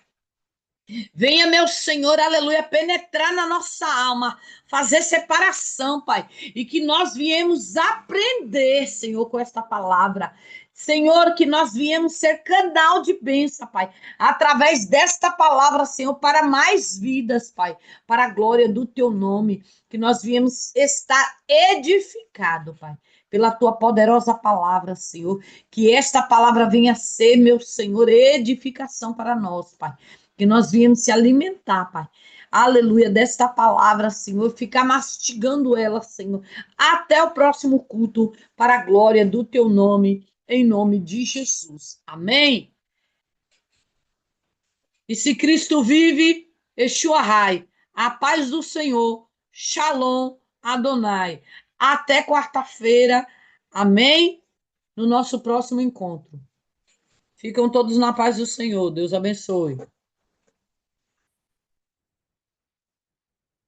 Venha, meu Senhor, aleluia, penetrar na nossa alma, fazer separação, Pai, e que nós viemos aprender, Senhor, com esta palavra. Senhor, que nós viemos ser canal de bênção, Pai, através desta palavra, Senhor, para mais vidas, Pai, para a glória do teu nome, que nós viemos estar edificado, Pai, pela tua poderosa palavra, Senhor, que esta palavra venha ser, meu Senhor, edificação para nós, Pai, que nós viemos se alimentar, Pai. Aleluia, desta palavra, Senhor, ficar mastigando ela, Senhor, até o próximo culto, para a glória do teu nome, em nome de Jesus. Amém? E se Cristo vive, Yeshua Rai, a paz do Senhor, Shalom Adonai. Até quarta-feira, amém? No nosso próximo encontro. Ficam todos na paz do Senhor. Deus abençoe.